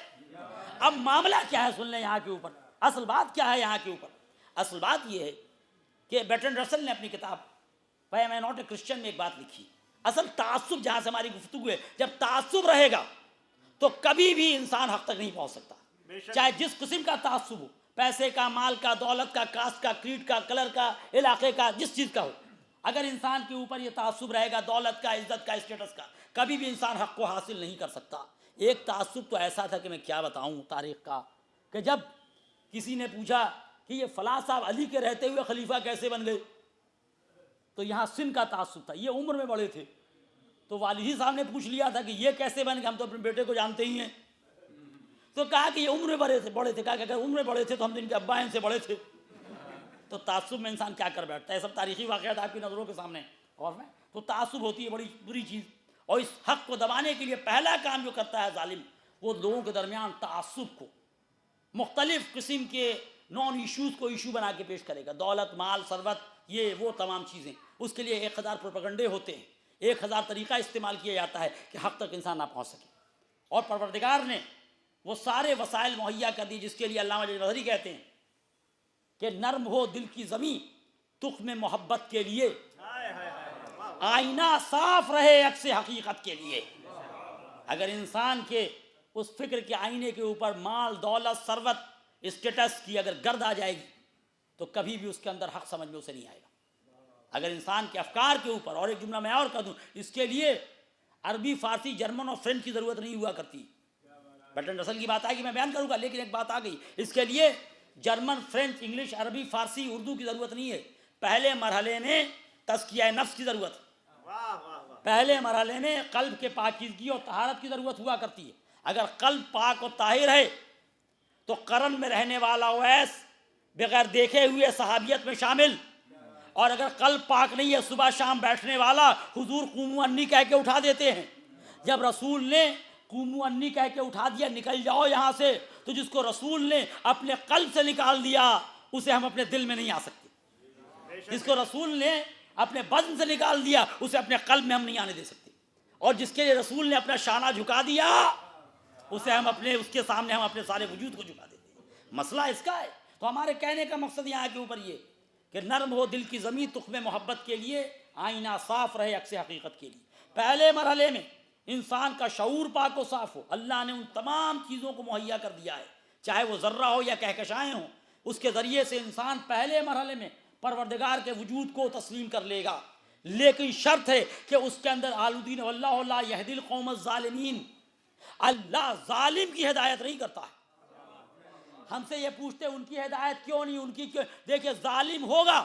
اب معاملہ کیا ہے سن لیں یہاں کے اوپر، اصل بات کیا ہے یہاں کے اوپر. اصل بات یہ ہے کہ برٹرینڈ رسل نے اپنی کتاب why am I not a Christian میں ایک بات لکھی. اصل تعصب، جہاں سے ہماری گفتگو ہے، جب تعصب رہے گا تو کبھی بھی انسان حق تک نہیں پہنچ سکتا، چاہے جس قسم کا تعصب ہو، پیسے کا، مال کا، دولت کا، کاسٹ کا، کریڈ کا، کلر کا، علاقے کا، جس چیز کا ہو. اگر انسان کے اوپر یہ تعصب رہے گا، دولت کا، عزت کا، اسٹیٹس کا، کبھی بھی انسان حق کو حاصل نہیں کر سکتا. ایک تعصب تو ایسا تھا کہ میں کیا بتاؤں تاریخ کا، کہ جب کسی نے پوچھا کہ یہ فلاں صاحب علی کے رہتے ہوئے خلیفہ کیسے بن گئے، تو یہاں سن کا تعصب تھا، یہ عمر میں بڑے تھے، تو والدی صاحب نے پوچھ لیا تھا کہ یہ کیسے بن گئے، ہم تو اپنے بیٹے کو جانتے ہی ہیں. تو کہا کہ یہ عمر میں بڑے تھے. کہا کہ اگر عمر میں بڑے تھے تو ہم تو ان کے ابا ان سے بڑے تھے. تو تعصب میں انسان کیا کر بیٹھتا ہے، سب تاریخی واقعات آپ کی نظروں کے سامنے. اور میں تو تعصب ہوتی ہے بڑی بری چیز، اور اس حق کو دبانے کے لیے پہلا کام جو کرتا ہے ظالم، وہ لوگوں کے درمیان تعصب کو، مختلف قسم کے نان ایشوز کو ایشو بنا کے پیش کرے گا. دولت، مال، ثروت، یہ وہ تمام چیزیں، اس کے لیے 1000 پروپیگنڈے ہوتے ہیں، 1000 طریقہ استعمال کیا جاتا ہے کہ حق تک انسان نہ پہنچ سکے. اور پروردگار نے وہ سارے وسائل مہیا کر دی، جس کے لیے علامہ جزری کہتے ہیں کہ نرم ہو دل کی زمیں تخم محبت کے لیے، آئینہ صاف رہے عکس حقیقت کے لیے. اگر انسان کے اس فکر کے آئینے کے اوپر مال، دولت، ثروت، اسٹیٹس کی اگر گرد آ جائے گی تو کبھی بھی اس کے اندر حق سمجھ میں اسے نہیں آئے گا. اگر انسان کے افکار کے اوپر، اور ایک جملہ میں اور کہہ دوں اس کے لیے، عربی فارسی جرمن اور فرینچ کی ضرورت نہیں ہوا کرتی. برٹرینڈ رسل کی بات آئے گی میں بیان کروں گا، لیکن ایک بات آ گئی، اس کے لیے جرمن، فرینچ، انگلش، عربی، فارسی، اردو کی ضرورت نہیں ہے. پہلے مرحلے میں تزکیہ نفس کی ضرورت ہے. پہلے مرحلے میں قلب کے پاکیزگی اور طہارت کی ضرورت ہوا کرتی ہے. اگر قلب پاک و طاہر ہے تو قرن میں رہنے والا اویس بغیر دیکھے ہوئے صحابیت میں شامل، اور اگر قلب پاک نہیں ہے صبح شام بیٹھنے والا حضور قوموا انی کہہ کے اٹھا دیتے ہیں. جب رسول نے قوموا انی کہہ کے اٹھا دیا نکل جاؤ یہاں سے، تو جس کو رسول نے اپنے قلب سے نکال دیا اسے ہم اپنے دل میں نہیں آ سکتے. جس کو رسول نے اپنے بدن سے نکال دیا اسے اپنے قلب میں ہم نہیں آنے دے سکتے. اور جس کے لیے رسول نے اپنا شانہ جھکا دیا اسے ہم اس کے سامنے ہم اپنے سارے وجود کو جھکا دیتے ہیں. مسئلہ اس کا ہے. تو ہمارے کہنے کا مقصد یہاں کے اوپر یہ کہ نرم ہو دل کی زمین تخم محبت کے لیے، آئینہ صاف رہے عکس حقیقت کے لیے. پہلے مرحلے میں انسان کا شعور پاک و صاف ہو. اللہ نے ان تمام چیزوں کو مہیا کر دیا ہے، چاہے وہ ذرہ ہو یا کہکشائیں ہوں. اس کے ذریعے سے انسان پہلے مرحلے میں پروردگار کے وجود کو تسلیم کر لے گا. لیکن شرط ہے کہ اس کے اندر آلودین واللہ لا یہدی القوم الظالمین، اللہ ظالم کی ہدایت نہیں کرتا ہے. ہم سے یہ پوچھتے ان کی ہدایت کیوں نہیں، ان کی کیوں؟ دیکھیں ظالم ہوگا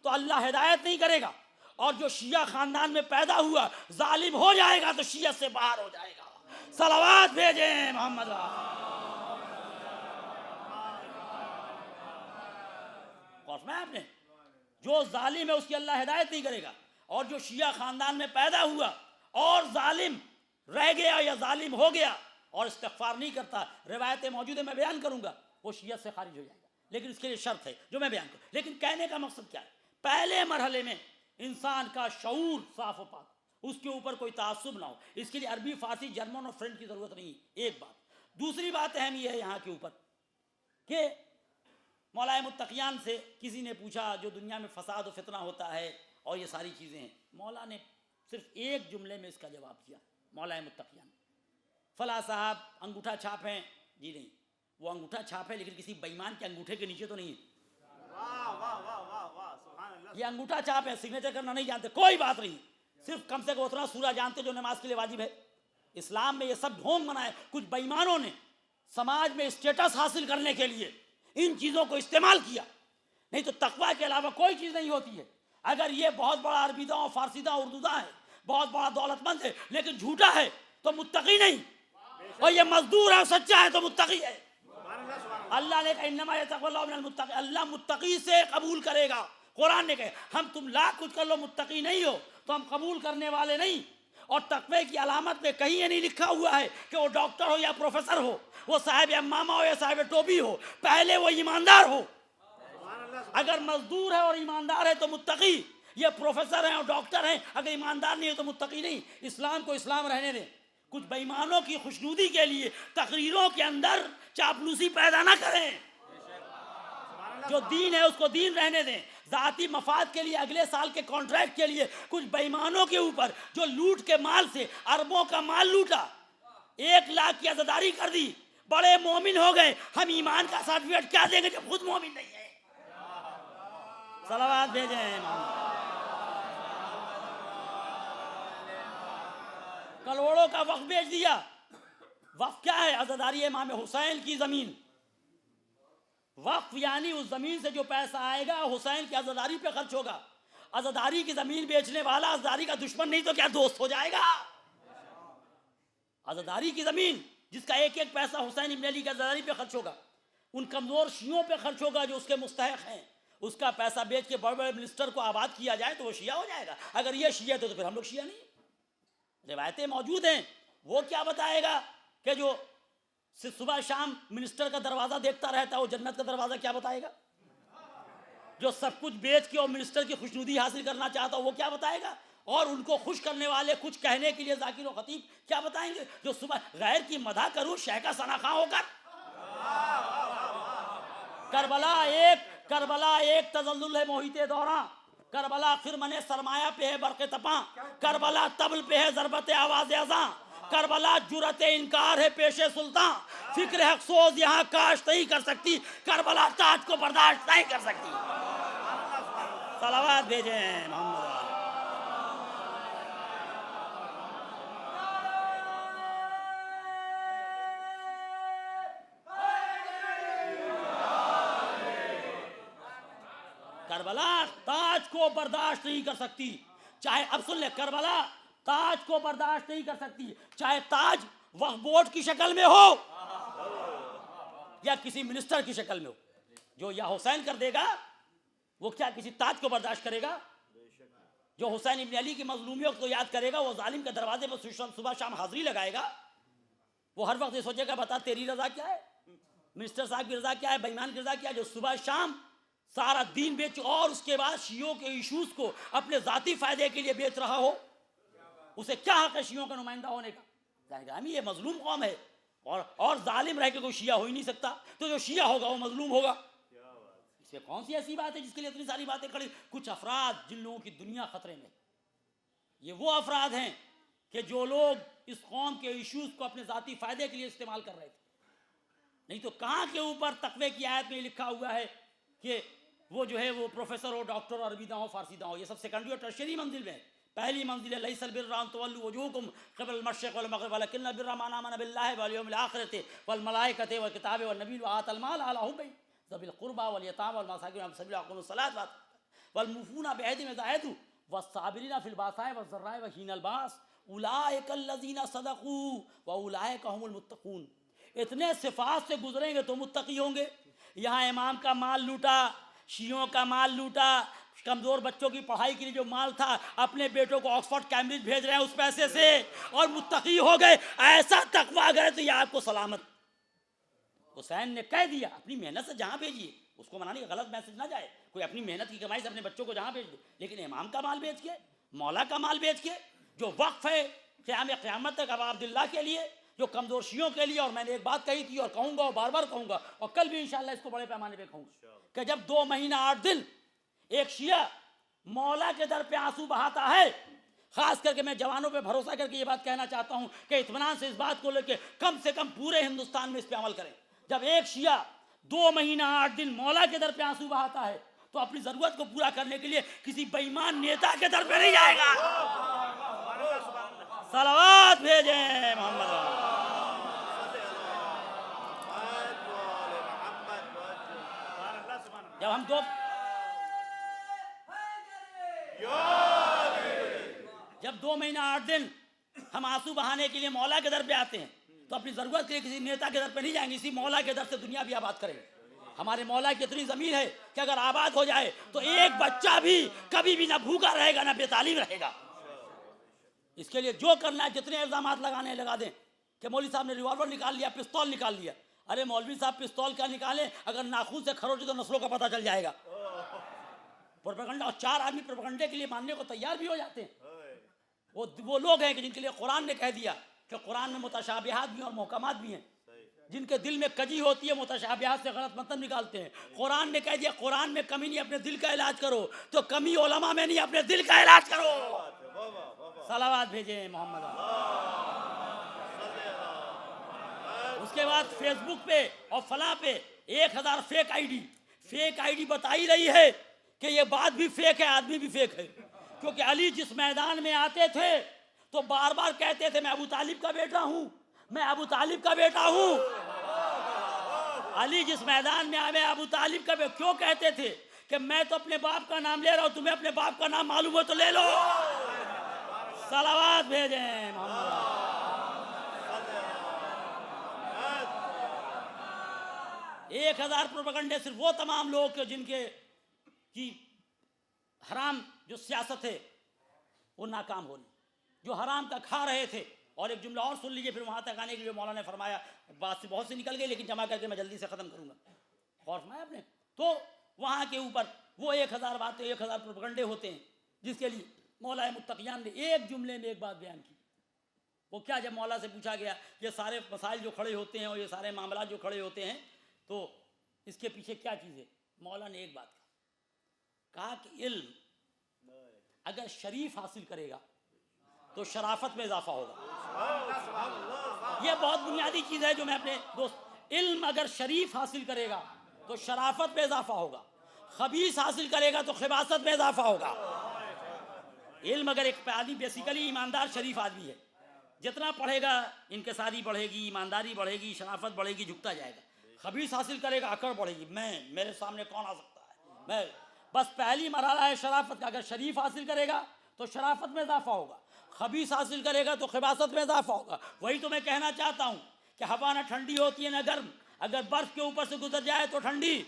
تو اللہ ہدایت نہیں کرے گا، اور جو شیعہ خاندان میں پیدا ہوا ظالم ہو جائے گا تو شیعہ سے باہر ہو جائے گا. صلوات بھیجیں محمد. آپ نے جو ظالم ہے اس کی اللہ ہدایت نہیں کرے گا، اور جو شیعہ خاندان میں پیدا ہوا اور ظالم رہ گیا یا ظالم ہو گیا اور استغفار نہیں کرتا، روایتیں موجود ہیں میں بیان کروں گا، وہ شیعت سے خارج ہو جائے گا. لیکن اس کے لیے شرط ہے جو میں بیان کروں. لیکن کہنے کا مقصد کیا ہے؟ پہلے مرحلے میں انسان کا شعور صاف و پاک، اس کے اوپر کوئی تعصب نہ ہو. اس کے لیے عربی، فارسی، جرمن اور فرینچ کی ضرورت نہیں. ایک بات. دوسری بات اہم یہ ہے یہاں کے اوپر کہ مولا متقیان سے کسی نے پوچھا جو دنیا میں فساد و فتنہ ہوتا ہے اور یہ ساری چیزیں ہیں، مولا نے صرف ایک جملے میں اس کا جواب دیا. مولا متقیان فلاں صاحب انگوٹھا چھاپ ہیں، جی نہیں، وہ انگوٹھا چھاپ ہے لیکن کسی بےایمان کے انگوٹھے کے نیچے تو نہیں ہے. یہ انگوٹھا چھاپ ہے، سگنیچر کرنا نہیں جانتے، کوئی بات نہیں، صرف کم سے کم اتنا سورہ جانتے جو نماز کے لیے واجب ہے. اسلام میں یہ سب ڈھونگ بنائے کچھ بےایمانوں نے سماج میں اسٹیٹس حاصل کرنے کے لیے ان چیزوں کو استعمال کیا. نہیں تو تقویٰ کے علاوہ کوئی چیز نہیں ہوتی ہے. اگر یہ بہت بڑا عربی داں فارسی داں اردو داں ہے، بہت بڑا دولت مند ہے، لیکن جھوٹا ہے تو متقی نہیں، اور یہ مزدور ہے اور سچا ہے تو متقی ہے. اللہ نے کہا انما یتقبل اللہ من المتقین، اللہ متقی سے قبول کرے گا. قرآن نے کہا ہم تم لاکھ کچھ کر لو متقی نہیں ہو تو ہم قبول کرنے والے نہیں. اور تقوی کی علامت میں کہیں یہ نہیں لکھا ہوا ہے کہ وہ ڈاکٹر ہو یا پروفیسر ہو، وہ صاحب امامہ ہو یا صاحب ٹوپی ہو، پہلے وہ ایماندار ہو. اگر مزدور ہے اور ایماندار ہے تو متقی. یہ پروفیسر ہیں اور ڈاکٹر ہیں، اگر ایماندار نہیں ہے تو متقی نہیں. اسلام کو اسلام رہنے دیں. کچھ بےایمانوں کی خوشنودی کے لیے تقریروں کے اندر چاپلوسی پیدا نہ کریں. جو دین ہے اس کو دین رہنے دیں. ذاتی مفاد کے لیے اگلے سال کے کانٹریکٹ کے لیے کچھ بےایمانوں کے اوپر جو لوٹ کے مال سے اربوں کا مال لوٹا، 1 لاکھ کی عزاداری کر دی، بڑے مومن ہو گئے. ہم ایمان کا سرٹیفکیٹ کیا دیں گے جب خود مومن نہیں ہے؟ صلوات بھیجیں. کروڑوں کا وقف بیچ دیا. وقف کیا ہے؟ عزاداری امام حسین کی زمین. وقف یعنی اس زمین سے جو پیسہ آئے گا حسین کی عزاداری پہ خرچ ہوگا. عزاداری کی زمین بیچنے والا عزاداری کا دشمن نہیں تو کیا دوست ہو جائے گا؟ عزاداری کی زمین جس کا ایک ایک پیسہ حسین ابن علی کی عزاداری پہ خرچ ہوگا، ان کمزور شیعوں پہ خرچ ہوگا جو اس کے مستحق ہیں. اس کا پیسہ بیچ کے بڑے بڑے منسٹر کو آباد کیا جائے تو وہ شیعہ ہو جائے گا. اگر یہ شیعہ تو پھر ہم لوگ شیعہ نہیں. روایتیں موجود ہیں. وہ کیا بتائے گا کہ جو صبح شام منسٹر کا دروازہ دیکھتا رہتا ہے وہ جنت کا دروازہ کیا بتائے گا؟ جو سب کچھ بیچ کے اور منسٹر کی خوشنودی حاصل کرنا چاہتا وہ کیا بتائے گا؟ اور ان کو خوش کرنے والے کچھ کہنے کے لیے ذاکر و خطیب کیا بتائیں گے؟ جو صبح غیر کی مدح کروں شہ کا ثناخواں ہو کر. کربلا ایک تزلزل ہے محیط دوراں، کربلا خرمن سرمایہ پہ ہے برق تپاں، کربلا طبل پہ ہے ضربت آواز اذاں، کربلا جرت انکار ہے پیش سلطان، فکر حق سوز یہاں کاشت نہیں کر سکتی، کربلا تاج کو برداشت نہیں کر سکتی. صلوات بھیجیں محمد. کربلا تاج کو برداشت نہیں کر سکتی، چاہے اب سن لے، کربلا تاج کو برداشت نہیں کر سکتی، چاہے تاج وقف بورڈ کی شکل میں ہو یا کسی منسٹر کی شکل میں ہو. جو یا حسین کر دے گا وہ کیا کسی تاج کو برداشت کرے گا؟ جو حسین ابن علی کی مظلومیوں کو یاد کرے گا وہ ظالم کے دروازے پر صبح شام حاضری لگائے گا. وہ ہر وقت یہ سوچے گا بتا تیری رضا کیا ہے، منسٹر صاحب کی رضا کیا ہے، بے ایمان کی رضا کیا ہے. جو صبح شام سارا دین بیچ اور اس کے بعد شیعوں کے ایشوز کو اپنے ذاتی فائدے کے لیے بیچ رہا ہو، اسے کیا حق ہے شیعوں کا نمائندہ ہونے کا؟ جانے گا یہ مظلوم قوم ہے اور ظالم رہ کے کوئی شیعہ ہو ہی نہیں سکتا، تو جو شیعہ ہوگا وہ مظلوم ہوگا. اس میں کون سی ایسی بات ہے جس کے لیے اتنی ساری باتیں کھڑی؟ کچھ افراد جن لوگوں کی دنیا خطرے میں، یہ وہ افراد ہیں کہ جو لوگ اس قوم کے ایشوز کو اپنے ذاتی فائدے کے لیے استعمال کر رہے تھے. نہیں تو کہاں کے اوپر تقوی کی آیت میں لکھا ہوا ہے کہ وہ جو ہے وہ پروفیسر ہو، ڈاکٹر ہو، عربی داں ہو، فارسی داں ہو. یہ سب سیکنڈری اور ٹرشری منزل میں ہے. پہلی منزل ہے لیس البر ان تولوا وجوهکم قبل المشرق والمغرب ولکن البر من آمن بالله والیوم الآخرۃ والملائکۃ والکتاب والنبیین وآتى المال على حبه ذوی القربى واليتامى والمساکین وفي سبيل الله الصلاة والموفون بعهدهم إذا عاهدوا والصابرین فی البأساء والضراء وحین الباس اولئک الذین صدقوا واولئک هم المتقون. اتنے صفات سے گزریں گے تو متقی ہوں گے. یہاں امام کا مال لوٹا، شیعوں کا مال لوٹا، کمزور بچوں کی پڑھائی کے لیے جو مال تھا اپنے بیٹوں کو آکسفورڈ کیمبرج بھیج رہے ہیں اس پیسے سے، اور متقی ہو گئے. ایسا تقویٰ گئے تو یہ آپ کو سلامت. حسین نے کہہ دیا اپنی محنت سے جہاں بھیجیے، اس کو منانے کا غلط میسج نہ جائے. کوئی اپنی محنت کی کمائی سے اپنے بچوں کو جہاں بھیج دے، لیکن امام کا مال بیچ کے، مولا کا مال بیچ کے، جو وقف ہے قیامت تک ابا عبداللہ کے لیے، جو کمزور شیعوں کے لیے. اور میں نے ایک بات کہی تھی اور کہوں گا اور بار بار کہوں گا، اور کل بھی انشاءاللہ اس کو بڑے پیمانے پہ کہوں گا کہ جب 2 مہینہ 8 دن ایک شیعہ مولا کے در پہ آنسو بہاتا ہے، خاص کر کے میں جوانوں پہ بھروسہ کر کے یہ بات کہنا چاہتا ہوں کہ اطمینان سے اس بات کو لے کے کم سے کم پورے ہندوستان میں اس پہ عمل کریں. جب ایک شیعہ 2 مہینہ 8 دن مولا کے در پہ آنسو بہاتا ہے تو اپنی ضرورت کو پورا کرنے کے لیے کسی بے ایمان نیتا کے در پہ نہیں جائے گا. صلوات بھیجیں محمد. جب 2 مہینہ 8 دن ہم آنسو بہانے کے لیے مولا کے در پہ آتے ہیں تو اپنی ضرورت کے لیے کسی نیتا کے در پہ نہیں جائیں گے، اسی مولا کے در سے دنیا بھی آباد کریں گے. ہمارے مولا کی اتنی زمین ہے کہ اگر آباد ہو جائے تو ایک بچہ بھی کبھی بھی نہ بھوکا رہے گا نہ بے تعلیم رہے گا. اس کے لیے جو کرنا ہے، جتنے الزامات لگانے ہیں لگا دیں کہ مولوی صاحب نے ریوالور نکال لیا، پستول نکال لیا. ارے مولوی صاحب پستول کیا نکالیں، اگر ناخون سے کھروچے تو نسلوں کا پتہ چل جائے گا. پروپیگنڈا، اور 4 آدمی پروپیگنڈے کے لیے ماننے کو تیار بھی ہو جاتے ہیں. وہ لوگ ہیں کہ جن کے لیے قرآن نے کہہ دیا کہ قرآن میں متشابہات بھی ہیں اور محکمات بھی ہیں. جن کے دل میں کجی ہوتی ہے متشابہات سے غلط مطلب نکالتے ہیں. قرآن نے کہہ دیا قرآن میں کمی نہیں، اپنے دل کا علاج کرو. تو کمی علماء میں نہیں، اپنے دل کا علاج کرو. صلوات بھیجیں محمد. اس کے بعد فیس بک پہ اور فلاں پہ 1000 فیک آئی ڈی بتا ہی رہی ہے کہ یہ بات بھی فیک ہے، آدمی بھی فیک ہے. کیونکہ علی جس میدان میں آتے تھے تو بار بار کہتے تھے میں ابو طالب کا بیٹا ہوں، میں ابو طالب کا بیٹا ہوں. علی جس میدان میں آئے ابو طالب کا بیٹا کیوں کہتے تھے کہ میں تو اپنے باپ کا نام لے رہا ہوں، تمہیں اپنے باپ کا نام معلوم ہو تو لے لو. صلوات بھیجیں محمد. 1000 پروپیگنڈے صرف وہ تمام لوگ جن کے کی حرام جو سیاست ہے وہ ناکام ہونی، جو حرام کا کھا رہے تھے. اور ایک جملہ اور سن لیجئے پھر وہاں تک آنے کے لیے مولانا نے فرمایا، بات سے بہت سی نکل گئی لیکن جمع کر کے میں جلدی سے ختم کروں گا. غور فرمایا آپ نے؟ تو وہاں کے اوپر وہ 1000 باتیں 1000 پروپیگنڈے ہوتے ہیں جس کے لیے مولا متقیان نے ایک جملے میں ایک بات بیان کی. وہ کیا؟ جب مولا سے پوچھا گیا یہ سارے مسائل جو کھڑے ہوتے ہیں اور یہ سارے معاملات جو کھڑے ہوتے ہیں تو اس کے پیچھے کیا چیز ہے؟ مولا نے ایک بات کہا کہ علم اگر شریف حاصل کرے گا تو شرافت میں اضافہ ہوگا. یہ بہت بنیادی چیز ہے جو میں اپنے دوست، علم اگر شریف حاصل کرے گا تو شرافت میں اضافہ ہوگا، خبیث حاصل کرے گا تو خباثت میں اضافہ ہوگا. علم اگر ایک آدمی بیسیکلی ایماندار شریف آدمی ہے، جتنا پڑھے گا انکساری بڑھے گی، ایمانداری بڑھے گی، شرافت بڑھے گی، جھکتا جائے گا. خبیث حاصل کرے گا، اکڑ بڑھے گی، میرے سامنے کون آ سکتا ہے، بس پہلی مرحلہ ہے شرافت کا. اگر شریف حاصل کرے گا تو شرافت میں اضافہ ہوگا, خبیث حاصل کرے گا تو خباثت میں اضافہ ہوگا. وہی تو میں کہنا چاہتا ہوں کہ ہوا نہ ٹھنڈی ہوتی ہے نہ گرم, اگر برف کے اوپر سے گزر جائے تو ٹھنڈی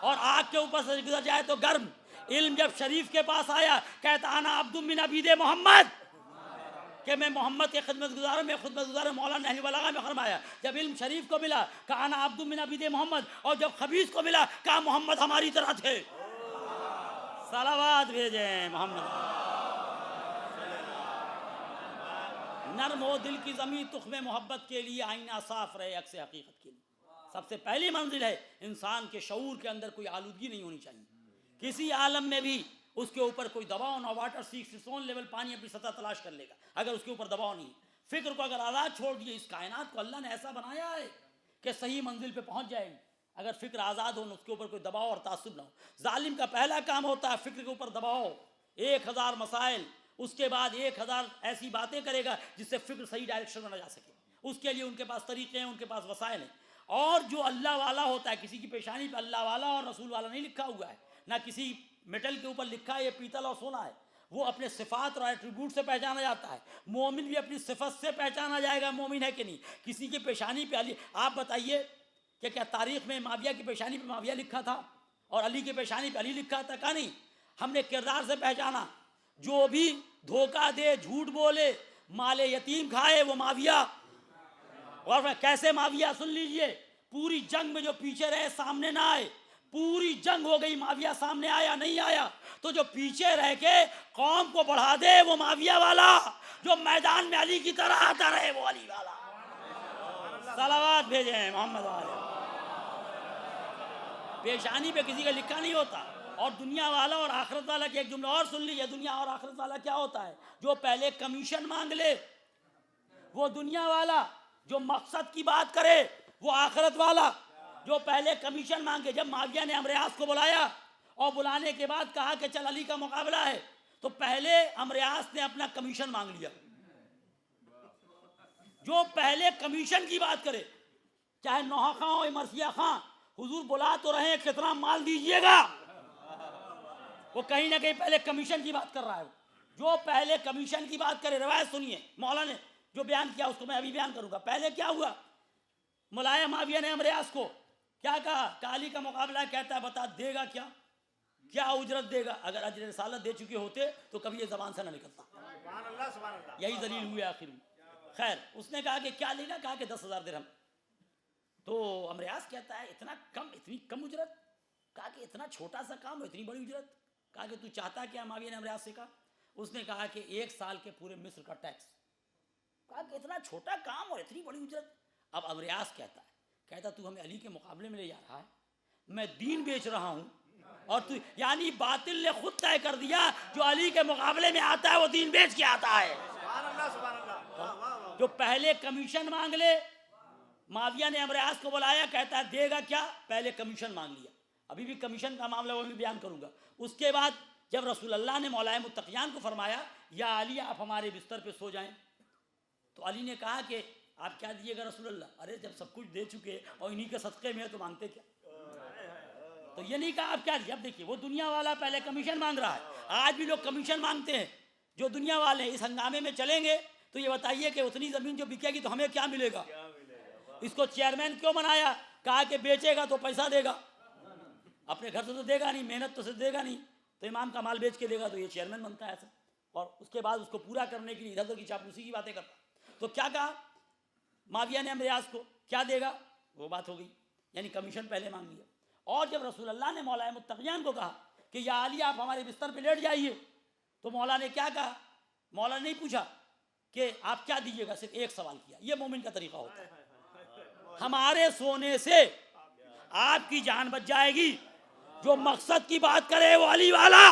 اور آگ کے اوپر سے گزر جائے تو گرم. علم جب شریف کے پاس آیا کہتا انا عبد من عبید محمد, کہ میں محمد کے خدمت گزار ہوں, میں خدمت گزار ہوں. مولانا نہج البلاغہ میں فرمایا جب علم شریف کو ملا کہا انا عبد من عبید محمد, اور جب خبیث کو ملا کہا محمد ہماری طرح تھے. صلوات بھیجیں محمد. نرم ہو دل کی زمین تخم محبت کے لیے, آئینہ صاف رہے عکس حقیقت کے لیے. سب سے پہلی منزل ہے انسان کے شعور کے اندر کوئی آلودگی نہیں ہونی چاہیے. کسی عالم میں بھی اس کے اوپر کوئی دباؤ نہ. واٹر 6 لیول پانی اپنی سطح تلاش کر لے گا اگر اس کے اوپر دباؤ نہیں. فکر کو اگر آزاد چھوڑ دیے, اس کائنات کو اللہ نے ایسا بنایا ہے کہ صحیح منزل پہ پہنچ جائے گی اگر فکر آزاد ہو, اس کے اوپر کوئی دباؤ اور تعصب نہ ہو. ظالم کا پہلا کام ہوتا ہے فکر کے اوپر دباؤ, 1000 مسائل, اس کے بعد 1000 ایسی باتیں کرے گا جس سے فکر صحیح ڈائریکشن میں نہ جا سکے. اس کے لیے ان کے پاس طریقے ہیں, ان کے پاس وسائل ہیں. اور جو اللہ والا ہوتا ہے, کسی کی پیشانی پہ اللہ والا اور رسول والا نہیں لکھا ہوا ہے, نہ کسی میٹل کے اوپر لکھا ہے یہ پیتل اور سونا ہے. وہ اپنے صفات اور ایٹریبیوٹ سے پہچانا جاتا ہے. مومن بھی اپنی صفت سے پہچانا جائے گا مومن ہے کہ نہیں. کسی کی پیشانی پہ علی, آپ بتائیے کہ کیا تاریخ میں معاویہ کی پیشانی پہ معاویہ لکھا تھا اور علی کی پیشانی پہ علی لکھا تھا؟ کہا نہیں. ہم نے کردار سے پہچانا. جو بھی دھوکہ دے, جھوٹ بولے, مال یتیم کھائے وہ معاویہ. اور کیسے معاویہ, سن لیجئے, پوری جنگ میں جو پیچھے رہے سامنے نہ آئے. پوری جنگ ہو گئی, معاویہ سامنے آیا نہیں آیا, تو جو پیچھے رہ کے قوم کو بڑھا دے وہ معاویہ والا. جو میدان میں علی کی طرح آتا رہے وہ علی والا. صلوات بھیجیں محمد والے. پیشانی پہ کسی کا لکھا نہیں ہوتا. اور دنیا والا اور آخرت والا کی ایک جملہ اور سن لیجیے. دنیا اور آخرت والا کیا ہوتا ہے؟ جو پہلے کمیشن مانگ لے وہ دنیا والا, جو مقصد کی بات کرے وہ آخرت والا. جو پہلے کمیشن مانگے, جب معاویہ نے امریاس کو بلایا اور بلانے کے بعد کہا کہ چل علی کا مقابلہ ہے, تو پہلے امریاس نے اپنا کمیشن مانگ لیا. جو پہلے کمیشن کی بات کرے, چاہے نوحہ خاں ہو یا مرثیہ خاں, حضور بلا تو رہے ہیں کتنا مال دیجئے گا, وہ کہیں نہ کہیں پہلے کمیشن کی بات کر رہا ہے. جو پہلے کمیشن کی بات کرے, روایت سنیے, مولا نے جو بیان کیا اس کو میں ابھی بیان کروں گا. پہلے کیا ہوا, ملایا معاویہ نے امریاس کو کیا کہا کہ علی کا مقابلہ ہے. کہتا ہے بتا دے گا کیا, کیا اجرت دے گا؟ اگر اجر رسالت دے چکے ہوتے تو کبھی یہ زبان سے نہ نکلتا. سبحان اللہ سبحان اللہ. یہی دلیل ہوئے آخر میں. خیر, اس نے کہا کہ کیا لے گا؟ کہا کہ 10,000 درہم. تو امریاس کہتا ہے اتنا کم, اتنی کم اجرت؟ کہا کہ اتنا چھوٹا سا کام اتنی بڑی اجرت. کہا کہ تو چاہتا کیا؟ معاویہ نے امریاس سے کہا. اس نے کہا کہ 1 سال کے پورے مصر کا ٹیکس. کہا کہ اتنا چھوٹا کام اور اتنی بڑی اجرت. اب امریاس کہتا تو ہمیں علی کے مقابلے میں لے جا رہا ہے, میں دین بیچ رہا ہوں, اور تو یعنی باطل نے خود طے کر دیا جو علی کے مقابلے میں آتا ہے وہ دین بیچ کے آتا ہے. سبحان اللہ سبحان اللہ. واہ واہ واہ. جو پہلے کمیشن مانگ لے, معاویہ نے امریاس کو بلایا, کہتا ہے دے گا کیا؟ پہلے کمیشن مانگ لیا. ابھی بھی کمیشن کا معاملہ وہ بھی بیان کروں گا. اس کے بعد جب رسول اللہ نے مولا متقیان کو فرمایا یا علی آپ ہمارے بستر پہ سو جائیں, تو علی نے کہا کہ آپ کیا دیے گا رسول اللہ؟ ارے جب سب کچھ دے چکے اور انہی کے صدقے میں ہے تو مانگتے کیا؟ تو یہ نہیں کہا آپ کیا دیے. اب دیکھیے, وہ دنیا والا پہلے کمیشن مانگ رہا ہے. آج بھی لوگ کمیشن مانگتے ہیں. جو دنیا والے اس ہنگامے میں چلیں گے تو یہ بتائیے کہ اتنی زمین جو بکے گی تو ہمیں کیا ملے گا؟ اس کو چیئرمین کیوں بنایا؟ کہا کہ بیچے گا تو پیسہ دے گا, اپنے گھر سے تو دے گا نہیں, محنت تو سے دے گا نہیں, تو امام کا مال بیچ کے دے گا, تو یہ چیئرمین بنتا ہے ایسا. اور اس کے بعد اس کو پورا کرنے کے لیے ادھر ادھر کی چاپلوسی کی باتیں کرتا. تو کیا کہا معاویہ نے امریاس کو, کیا دے گا؟ وہ بات ہو گئی, یعنی کمیشن پہلے مانگ لیا. اور جب رسول اللہ نے مولا متقیان کو کہا کہ یا علی آپ ہمارے بستر پہ لیٹ جائیے, تو مولا نے کیا کہا؟ مولا نے نہیں پوچھا کہ آپ کیا دیجیے گا, صرف ایک سوال کیا. یہ مومن کا طریقہ ہوتا ہے. ہمارے سونے سے آپ کی جان بچ جائے گی. جو مقصد کی بات کرے وہ علی والا.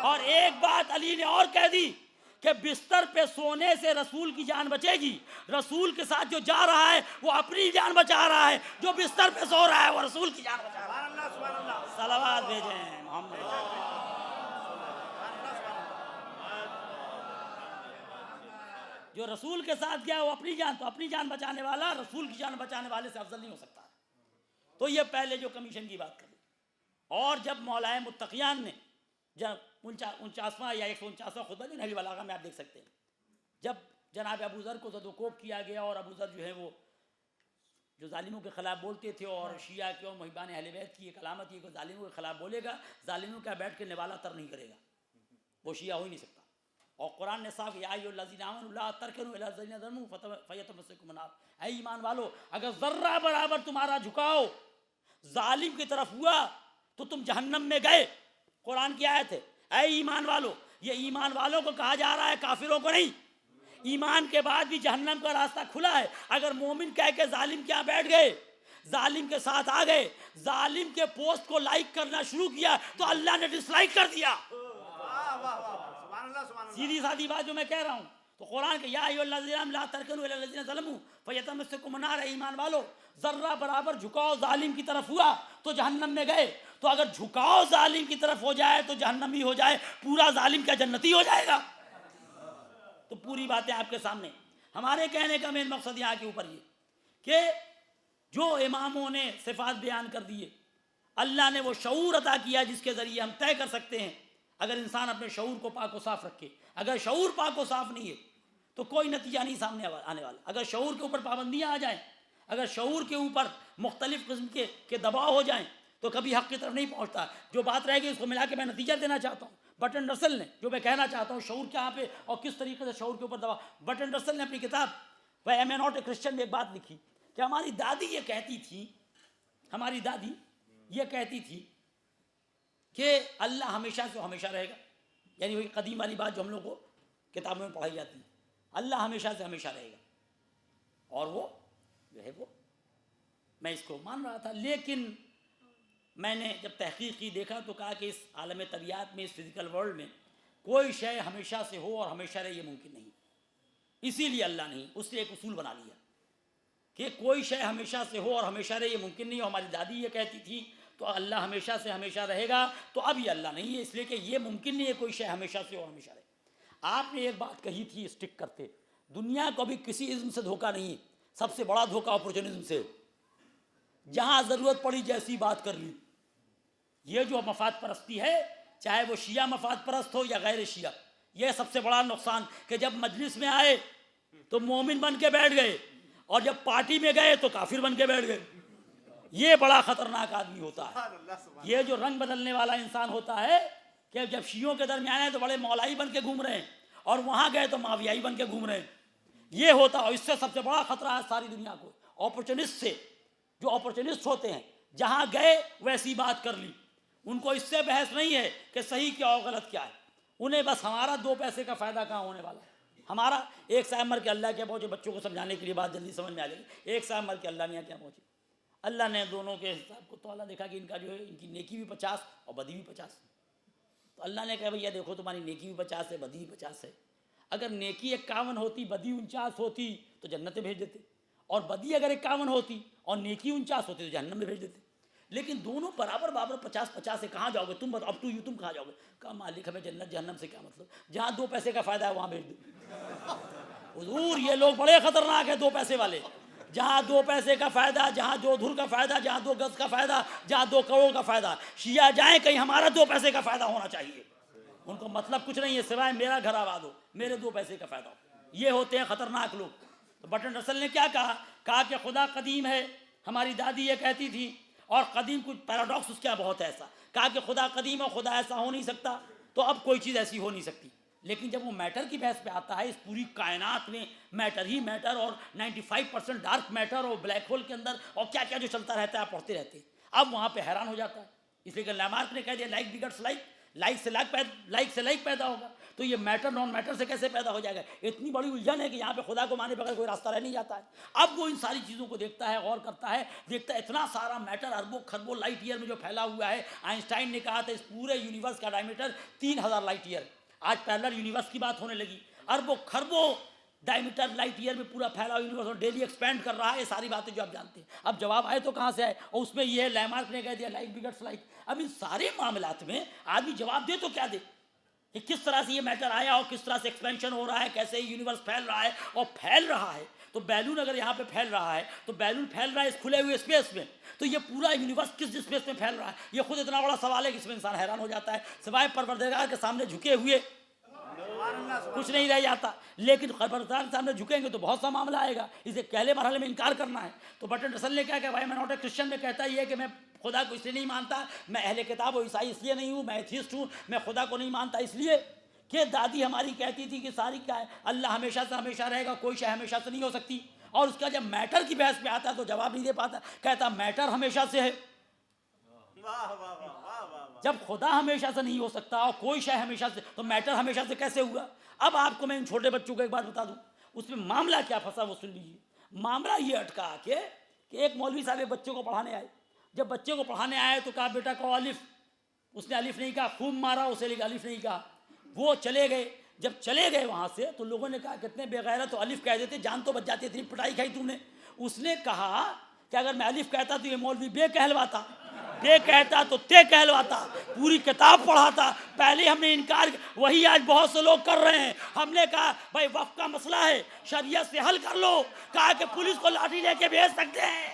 اور ایک بات علی نے اور کہہ دی کہ بستر پہ سونے سے رسول کی جان بچے گی. رسول کے ساتھ جو جا رہا ہے وہ اپنی جان بچا رہا ہے, جو بستر پہ سو رہا ہے وہ رسول کی جان بچا رہا ہے. سبحان اللہ سبحان اللہ. صلوات بھیجیں محمد. جو رسول کے ساتھ گیا وہ اپنی جان, تو اپنی جان بچانے والا رسول کی جان بچانے والے سے افضل نہیں ہو سکتا. تو یہ پہلے جو کمیشن کی بات کری. اور جب مولا متقیان نے جب 49واں یا 149واں خطبہ جو نہج البلاغہ میں آپ دیکھ سکتے ہیں، جب جناب ابو ذر کو زدوکوب کیا گیا اور ابو ذر جو ہے وہ جو ظالموں کے خلاف بولتے تھے، اور شیعہ کے اور محبان اہل بیت کی ایک علامت یہ کہ ظالموں کے خلاف بولے گا، ظالموں کا بیٹھ کے نوالا تر نہیں کرے گا، وہ شیعہ ہو ہی نہیں سکتا۔ اور قرآن نے صاف یا ایھا الذین آمنوا لا ترکنوا الی الذین ظلموا فیتمسککم النار، اے ایمان والو اگر ذرہ برابر تمہارا جھکاؤ ظالم کی طرف ہوا تو تم جہنم میں گئے۔ قرآن کی آیت ہے، اے ایمان والو، یہ ایمان والوں کو کہا جا رہا ہے، کافروں کو نہیں۔ ایمان کے بعد بھی جہنم کا راستہ کھلا ہے۔ اگر مومن کہہ کے ظالم کے یہاں بیٹھ گئے، ظالم کے ساتھ آ گئے، ظالم کے پوسٹ کو لائک کرنا شروع کیا تو اللہ نے ڈس لائک کر دیا۔ واہ واہ واہ، سبحان اللہ سبحان اللہ۔ سیدھی سادھی بات جو میں کہہ رہا ہوں، تو قرآن کہ یا ایھا الذین آمنوا لا ترکنوا الی الذین ظلموا فیتمسککم النار، ایمان والو ذرہ برابر جھکاؤ ظالم کی طرف ہوا تو جہنم میں گئے۔ تو اگر جھکاؤ ظالم کی طرف ہو جائے تو جہنمی ہو جائے، پورا ظالم کیا جنتی ہو جائے گا؟ تو پوری باتیں آپ کے سامنے۔ ہمارے کہنے کا مین مقصد یہاں کے اوپر یہ کہ جو اماموں نے صفات بیان کر دیے، اللہ نے وہ شعور عطا کیا جس کے ذریعے ہم طے کر سکتے ہیں۔ اگر انسان اپنے شعور کو پاک و صاف رکھے، اگر شعور پاک و صاف نہیں ہے تو کوئی نتیجہ نہیں سامنے آنے والا۔ اگر شعور کے اوپر پابندیاں آ جائیں، اگر شعور کے اوپر مختلف قسم کے دباؤ ہو جائیں تو کبھی حق کی طرف نہیں پہنچتا۔ جو بات رہے گی اس کو ملا کے میں نتیجہ دینا چاہتا ہوں۔ برٹن رسل نے، جو میں کہنا چاہتا ہوں شعور کہاں پہ اور کس طریقے سے شعور کے اوپر دباؤ، برٹن رسل نے اپنی کتاب why am I not a Christian میں ایک بات لکھی کہ ہماری دادی یہ کہتی تھی، ہماری دادی یہ کہتی تھی کہ اللہ ہمیشہ سے ہمیشہ رہے گا، یعنی وہی قدیم والی بات جو ہم لوگ کو کتابوں میں پڑھائی جاتی ہے، اللہ ہمیشہ سے ہمیشہ رہے گا۔ اور وہ جو ہے وہ میں اس کو مان رہا تھا، لیکن میں نے جب تحقیق کی دیکھا تو کہا کہ اس عالم طبیعت میں، اس فزیکل ورلڈ میں کوئی شے ہمیشہ سے ہو اور ہمیشہ رہے یہ ممکن نہیں۔ اسی لیے اللہ نے اس سے ایک اصول بنا لیا کہ کوئی شے ہمیشہ سے ہو اور ہمیشہ رہے یہ ممکن نہیں۔ اور ہماری دادی یہ کہتی تھی تو اللہ ہمیشہ سے ہمیشہ رہے گا، تو اب یہ اللہ نہیں ہے، اس لیے کہ یہ ممکن نہیں ہے کوئی شے ہمیشہ سے اور ہمیشہ رہے۔ آپ نے ایک بات کہی تھی اسٹک کرتے، دنیا کو ابھی کسی ازم سے دھوکہ نہیں ہے، سب سے بڑا دھوکہ اپورچنزم سے، جہاں ضرورت پڑی جیسی بات کر لی۔ یہ جو مفاد پرستی ہے، چاہے وہ شیعہ مفاد پرست ہو یا غیر شیعہ، یہ سب سے بڑا نقصان کہ جب مجلس میں آئے تو مومن بن کے بیٹھ گئے اور جب پارٹی میں گئے تو کافر بن کے بیٹھ گئے۔ یہ بڑا خطرناک آدمی ہوتا ہے، یہ جو رنگ بدلنے والا انسان ہوتا ہے کہ جب شیعوں کے درمیان ہے تو بڑے مولائی بن کے گھوم رہے ہیں اور وہاں گئے تو معاویائی بن کے گھوم رہے ہیں۔ یہ ہوتا ہے، اور اس سے سب سے بڑا خطرہ ہے ساری دنیا کو اپورچنسٹ سے۔ جو اپورچنسٹ ہوتے ہیں جہاں گئے ویسی بات کر لی، ان کو اس سے بحث نہیں ہے کہ صحیح کیا اور غلط کیا ہے، انہیں بس ہمارا دو پیسے کا فائدہ کہاں ہونے والا ہے۔ ہمارا ایک صاحب مر کے اللہ کے پہنچے، بچوں کو سمجھانے کے لیے بات جلدی سمجھ میں آ جائے گی، ایک صاحب مر کے اللہ نے کیا پہنچے، اللہ نے دونوں کے حساب کو تو اللہ دیکھا کہ ان کا جو ہے ان کی نیکی بھی 50 اور بدی بھی 50، تو اللہ نے کہا بھیا دیکھو تمہاری نیکی بھی 50 ہے بدی بھی 50 ہے، اگر نیکی 51 ہوتی بدی 49 ہوتی تو جنت میں بھیج دیتے، اور بدی اگر 51 ہوتی اور نیکی 49 ہوتی تو جہنم میں بھیج دیتے، لیکن دونوں برابر 50-50 سے کہاں جاؤ گے تم؟ اب ٹو یو تم کہاں جاؤ گے؟ کہا مالک ہمیں جنت جہنم سے کیا مطلب، جہاں 2 پیسے کا فائدہ ہے وہاں بھیج دو۔ حضور یہ لوگ بڑے خطرناک ہیں 2 پیسے والے، جہاں 2 پیسے کا فائدہ، جہاں 2 دھر کا فائدہ، جہاں 2 گز کا فائدہ، جہاں 2 کروڑ کا فائدہ، شیعہ جائیں کہیں ہمارا 2 پیسے کا فائدہ ہونا چاہیے، ان کو مطلب کچھ نہیں ہے سوائے میرا گھر آباد ہو، میرے 2 پیسے کا فائدہ ہو۔ یہ ہوتے ہیں خطرناک لوگ۔ تو برٹن رسل نے کیا کہا کہ خدا قدیم ہے، ہماری دادی یہ کہتی تھی، اور قدیم کچھ پیراڈاکس اس کا بہت ہے ایسا، کہا کہ خدا قدیم اور خدا ایسا ہو نہیں سکتا، تو اب کوئی چیز ایسی ہو نہیں سکتی۔ لیکن جب وہ میٹر کی بحث پہ آتا ہے، اس پوری کائنات میں میٹر ہی میٹر، اور 95% ڈارک میٹر، اور بلیک ہول کے اندر اور کیا کیا جو چلتا رہتا ہے آپ پڑھتے رہتے ہیں، اب وہاں پہ حیران ہو جاتا ہے۔ اس لیے کہ لیمارک نے کہہ دیا لائک بگٹس لائک، لائک سے لائک پیدا ہوگا، تو یہ میٹر نان میٹر سے کیسے پیدا ہو جائے گا؟ اتنی بڑی الجھن ہے کہ یہاں پہ خدا کو مانے بغیر کوئی راستہ رہ نہیں جاتا ہے۔ اب وہ ان ساری چیزوں کو دیکھتا ہے، غور کرتا ہے، دیکھتا ہے اتنا سارا میٹر اربوں خربوں لائٹ ایئر میں جو پھیلا ہوا ہے۔ آئنسٹائن نے کہا تھا اس پورے یونیورس کا ڈائمیٹر 3000 لائٹ ایئر، آج پیرلر یونیورس کی بات ہونے لگی، اربوں خربوں ڈائمیٹر لائٹ ایئر میں پورا پھیلا یونیورس اور ڈیلی ایکسپینڈ کر رہا ہے۔ یہ ساری باتیں جو آپ جانتے ہیں، اب جواب آئے تو کہاں سے آئے؟ اور اس میں یہ ہے لیمارک نے کہہ دیا لائک بگٹس لائک۔ اب ان سارے معاملات میں آدمی جواب دے تو کیا دے؟ کہ کس طرح سے یہ میٹر آیا اور کس طرح سے ایکسپینشن ہو رہا ہے, کیسے یونیورس پھیل رہا ہے, اور پھیل رہا ہے. تو بیلون اگر یہاں پہ پھیل رہا ہے تو بیلون پھیل رہا ہے اس کھلے ہوئے اسپیس میں, تو یہ پورا یونیورس کس اسپیس میں پھیل رہا ہے, یہ خود اتنا بڑا سوال ہے کہ اس میں انسان حیران ہو جاتا ہے. سوائے پروردگار کے سامنے جھکے ہوئے کچھ نہیں رہ جاتا. لیکن پروردگار کے سامنے جھکیں گے تو بہت سا معاملہ آئے گا. اسے پہلے مرحلے میں انکار کرنا ہے. تو برٹرن رسل نے کیا کہ بھائی میں ناٹ اے کرسچن میں کہتا یہ ہے کہ میں خدا کو اس لیے نہیں مانتا, میں اہل کتاب و عیسائی اس لیے نہیں ہوں, میں ایتھیسٹ ہوں, میں خدا کو نہیں مانتا اس لیے کہ دادی ہماری کہتی تھی کہ ساری کیا ہے اللہ ہمیشہ سے ہمیشہ رہے گا, کوئی شے ہمیشہ سے نہیں ہو سکتی. اور اس کا جب میٹر کی بحث پہ آتا ہے تو جواب نہیں دے پاتا, کہتا میٹر ہمیشہ سے ہے. جب خدا ہمیشہ سے نہیں ہو سکتا اور کوئی شے ہمیشہ سے, تو میٹر ہمیشہ سے کیسے ہوا؟ اب آپ کو میں ان چھوٹے بچوں کو ایک بات بتا دوں, اس میں معاملہ کیا پھنسا وہ سن لیجیے. معاملہ یہ اٹکا کہ ایک مولوی صاحب ایک بچے کو پڑھانے آئے. جب بچے کو پڑھانے آئے تو کہا بیٹا کہو الف. اس نے الف نہیں کہا, خوب مارا اسے, لیکن الف نہیں کہا. وہ چلے گئے. جب چلے گئے وہاں سے تو لوگوں نے کہا کتنے بے غیرت, تو الف کہہ دیتے, جان تو بچ جاتی, اتنی پٹائی کھائی تم نے. اس نے کہا کہ اگر میں الف کہتا تو یہ مولوی بے کہلواتا, بے کہتا تو تے کہلواتا, پوری کتاب پڑھاتا. پہلے ہم نے انکار, وہی آج بہت سے لوگ کر رہے ہیں. ہم نے کہا بھائی وقف کا مسئلہ ہے, شریعت سے حل کر لو. کہا کہ پولیس کو لاٹھی لے کے بھیج سکتے ہیں,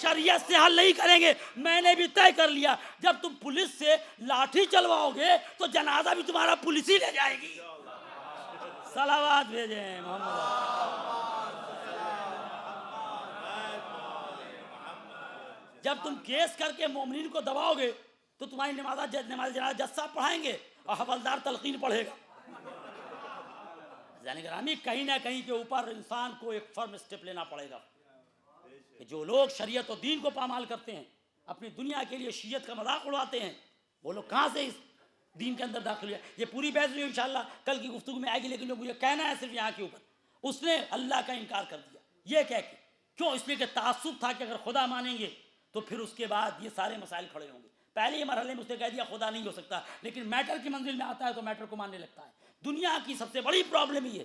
شریعت سے حل نہیں کریں گے. میں نے بھی طے کر لیا, جب تم پولیس سے لاٹھی چلواؤ گے تو جنازہ بھی تمہارا پولیس ہی لے جائے گی. صلوات بھیجیں محمد. جب تم کیس کر کے مومنین کو دباؤ گے تو تمہاری نماز جنازہ جج صاحب پڑھائیں گے اور حوالدار تلقین پڑھے گا. یعنی گرامی کہیں نہ کہیں کے اوپر انسان کو ایک فرم سٹیپ لینا پڑے گا. کہ جو لوگ شریعت و دین کو پامال کرتے ہیں, اپنی دنیا کے لیے شیعت کا مذاق اڑاتے ہیں, وہ لوگ کہاں سے اس دین کے اندر داخل ہوئے. یہ پوری بحث جو انشاءاللہ کل کی گفتگو میں آئے گی, لیکن جو مجھے کہنا ہے صرف یہاں کے اوپر, اس نے اللہ کا انکار کر دیا. یہ کہہ کے کیوں؟ اس لیے کہ تعصب تھا کہ اگر خدا مانیں گے تو پھر اس کے بعد یہ سارے مسائل کھڑے ہوں گے. پہلے ہی مرحلے میں اس نے کہہ دیا خدا نہیں ہو سکتا, لیکن میٹر کی منزل میں آتا ہے تو میٹر کو ماننے لگتا ہے. دنیا کی سب سے بڑی پرابلم یہ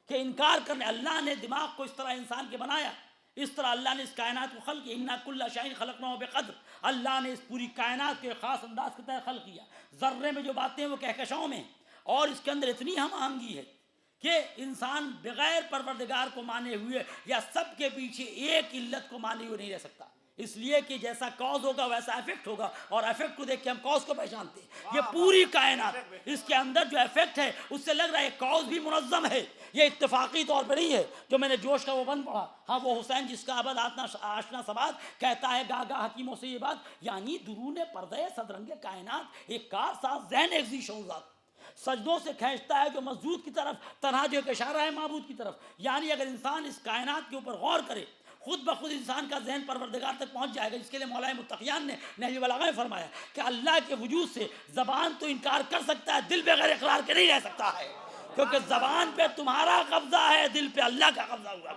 کہ انکار کرنے. اللہ نے دماغ کو اس طرح انسان کے بنایا, اس طرح اللہ نے اس کائنات کو خلق کیا. انا کل شیء خلقناه بقدر. اللہ نے اس پوری کائنات کے خاص انداز کے تحت خلق کیا. ذرے میں جو باتیں ہیں وہ کہکشاؤں میں, اور اس کے اندر اتنی ہم آہنگی ہے کہ انسان بغیر پروردگار کو مانے ہوئے یا سب کے پیچھے ایک علت کو مانے ہوئے نہیں رہ سکتا. اس لیے کہ جیسا کاز ہوگا ویسا افیکٹ ہوگا, اور افیکٹ کو دیکھ کے ہم کاز کو پہچانتے ہیں. یہ پوری کائنات, اس کے اندر جو افیکٹ ہے اس سے لگ رہا ہے کاز بھی منظم ہے. یہ اتفاقی طور پہ نہیں ہے. جو میں نے جوش کا وہ بند پڑھا, ہاں وہ حسین جس کا ابد آشنا سبات کہتا ہے گاگا حکیموں سے یہ بات, یعنی درون پردے صدرنگ کائنات ایک کار ساز ذہن ایگزی شعورات سجدوں سے کھینچتا ہے جو مسجود کی طرف, تنہا جو ایک اشارہ ہے معبود کی طرف. یعنی اگر انسان اس کائنات کے اوپر غور کرے, خود بخود انسان کا ذہن پروردگار تک پہنچ جائے گا. جس کے لیے مولا متقیان نے نہج البلاغہ میں فرمایا کہ اللہ کے وجود سے زبان تو انکار کر سکتا ہے, دل بغیر اقرار کے نہیں رہ سکتا ہے, کیونکہ زبان پہ تمہارا قبضہ ہے, دل پہ اللہ کا قبضہ ہوا.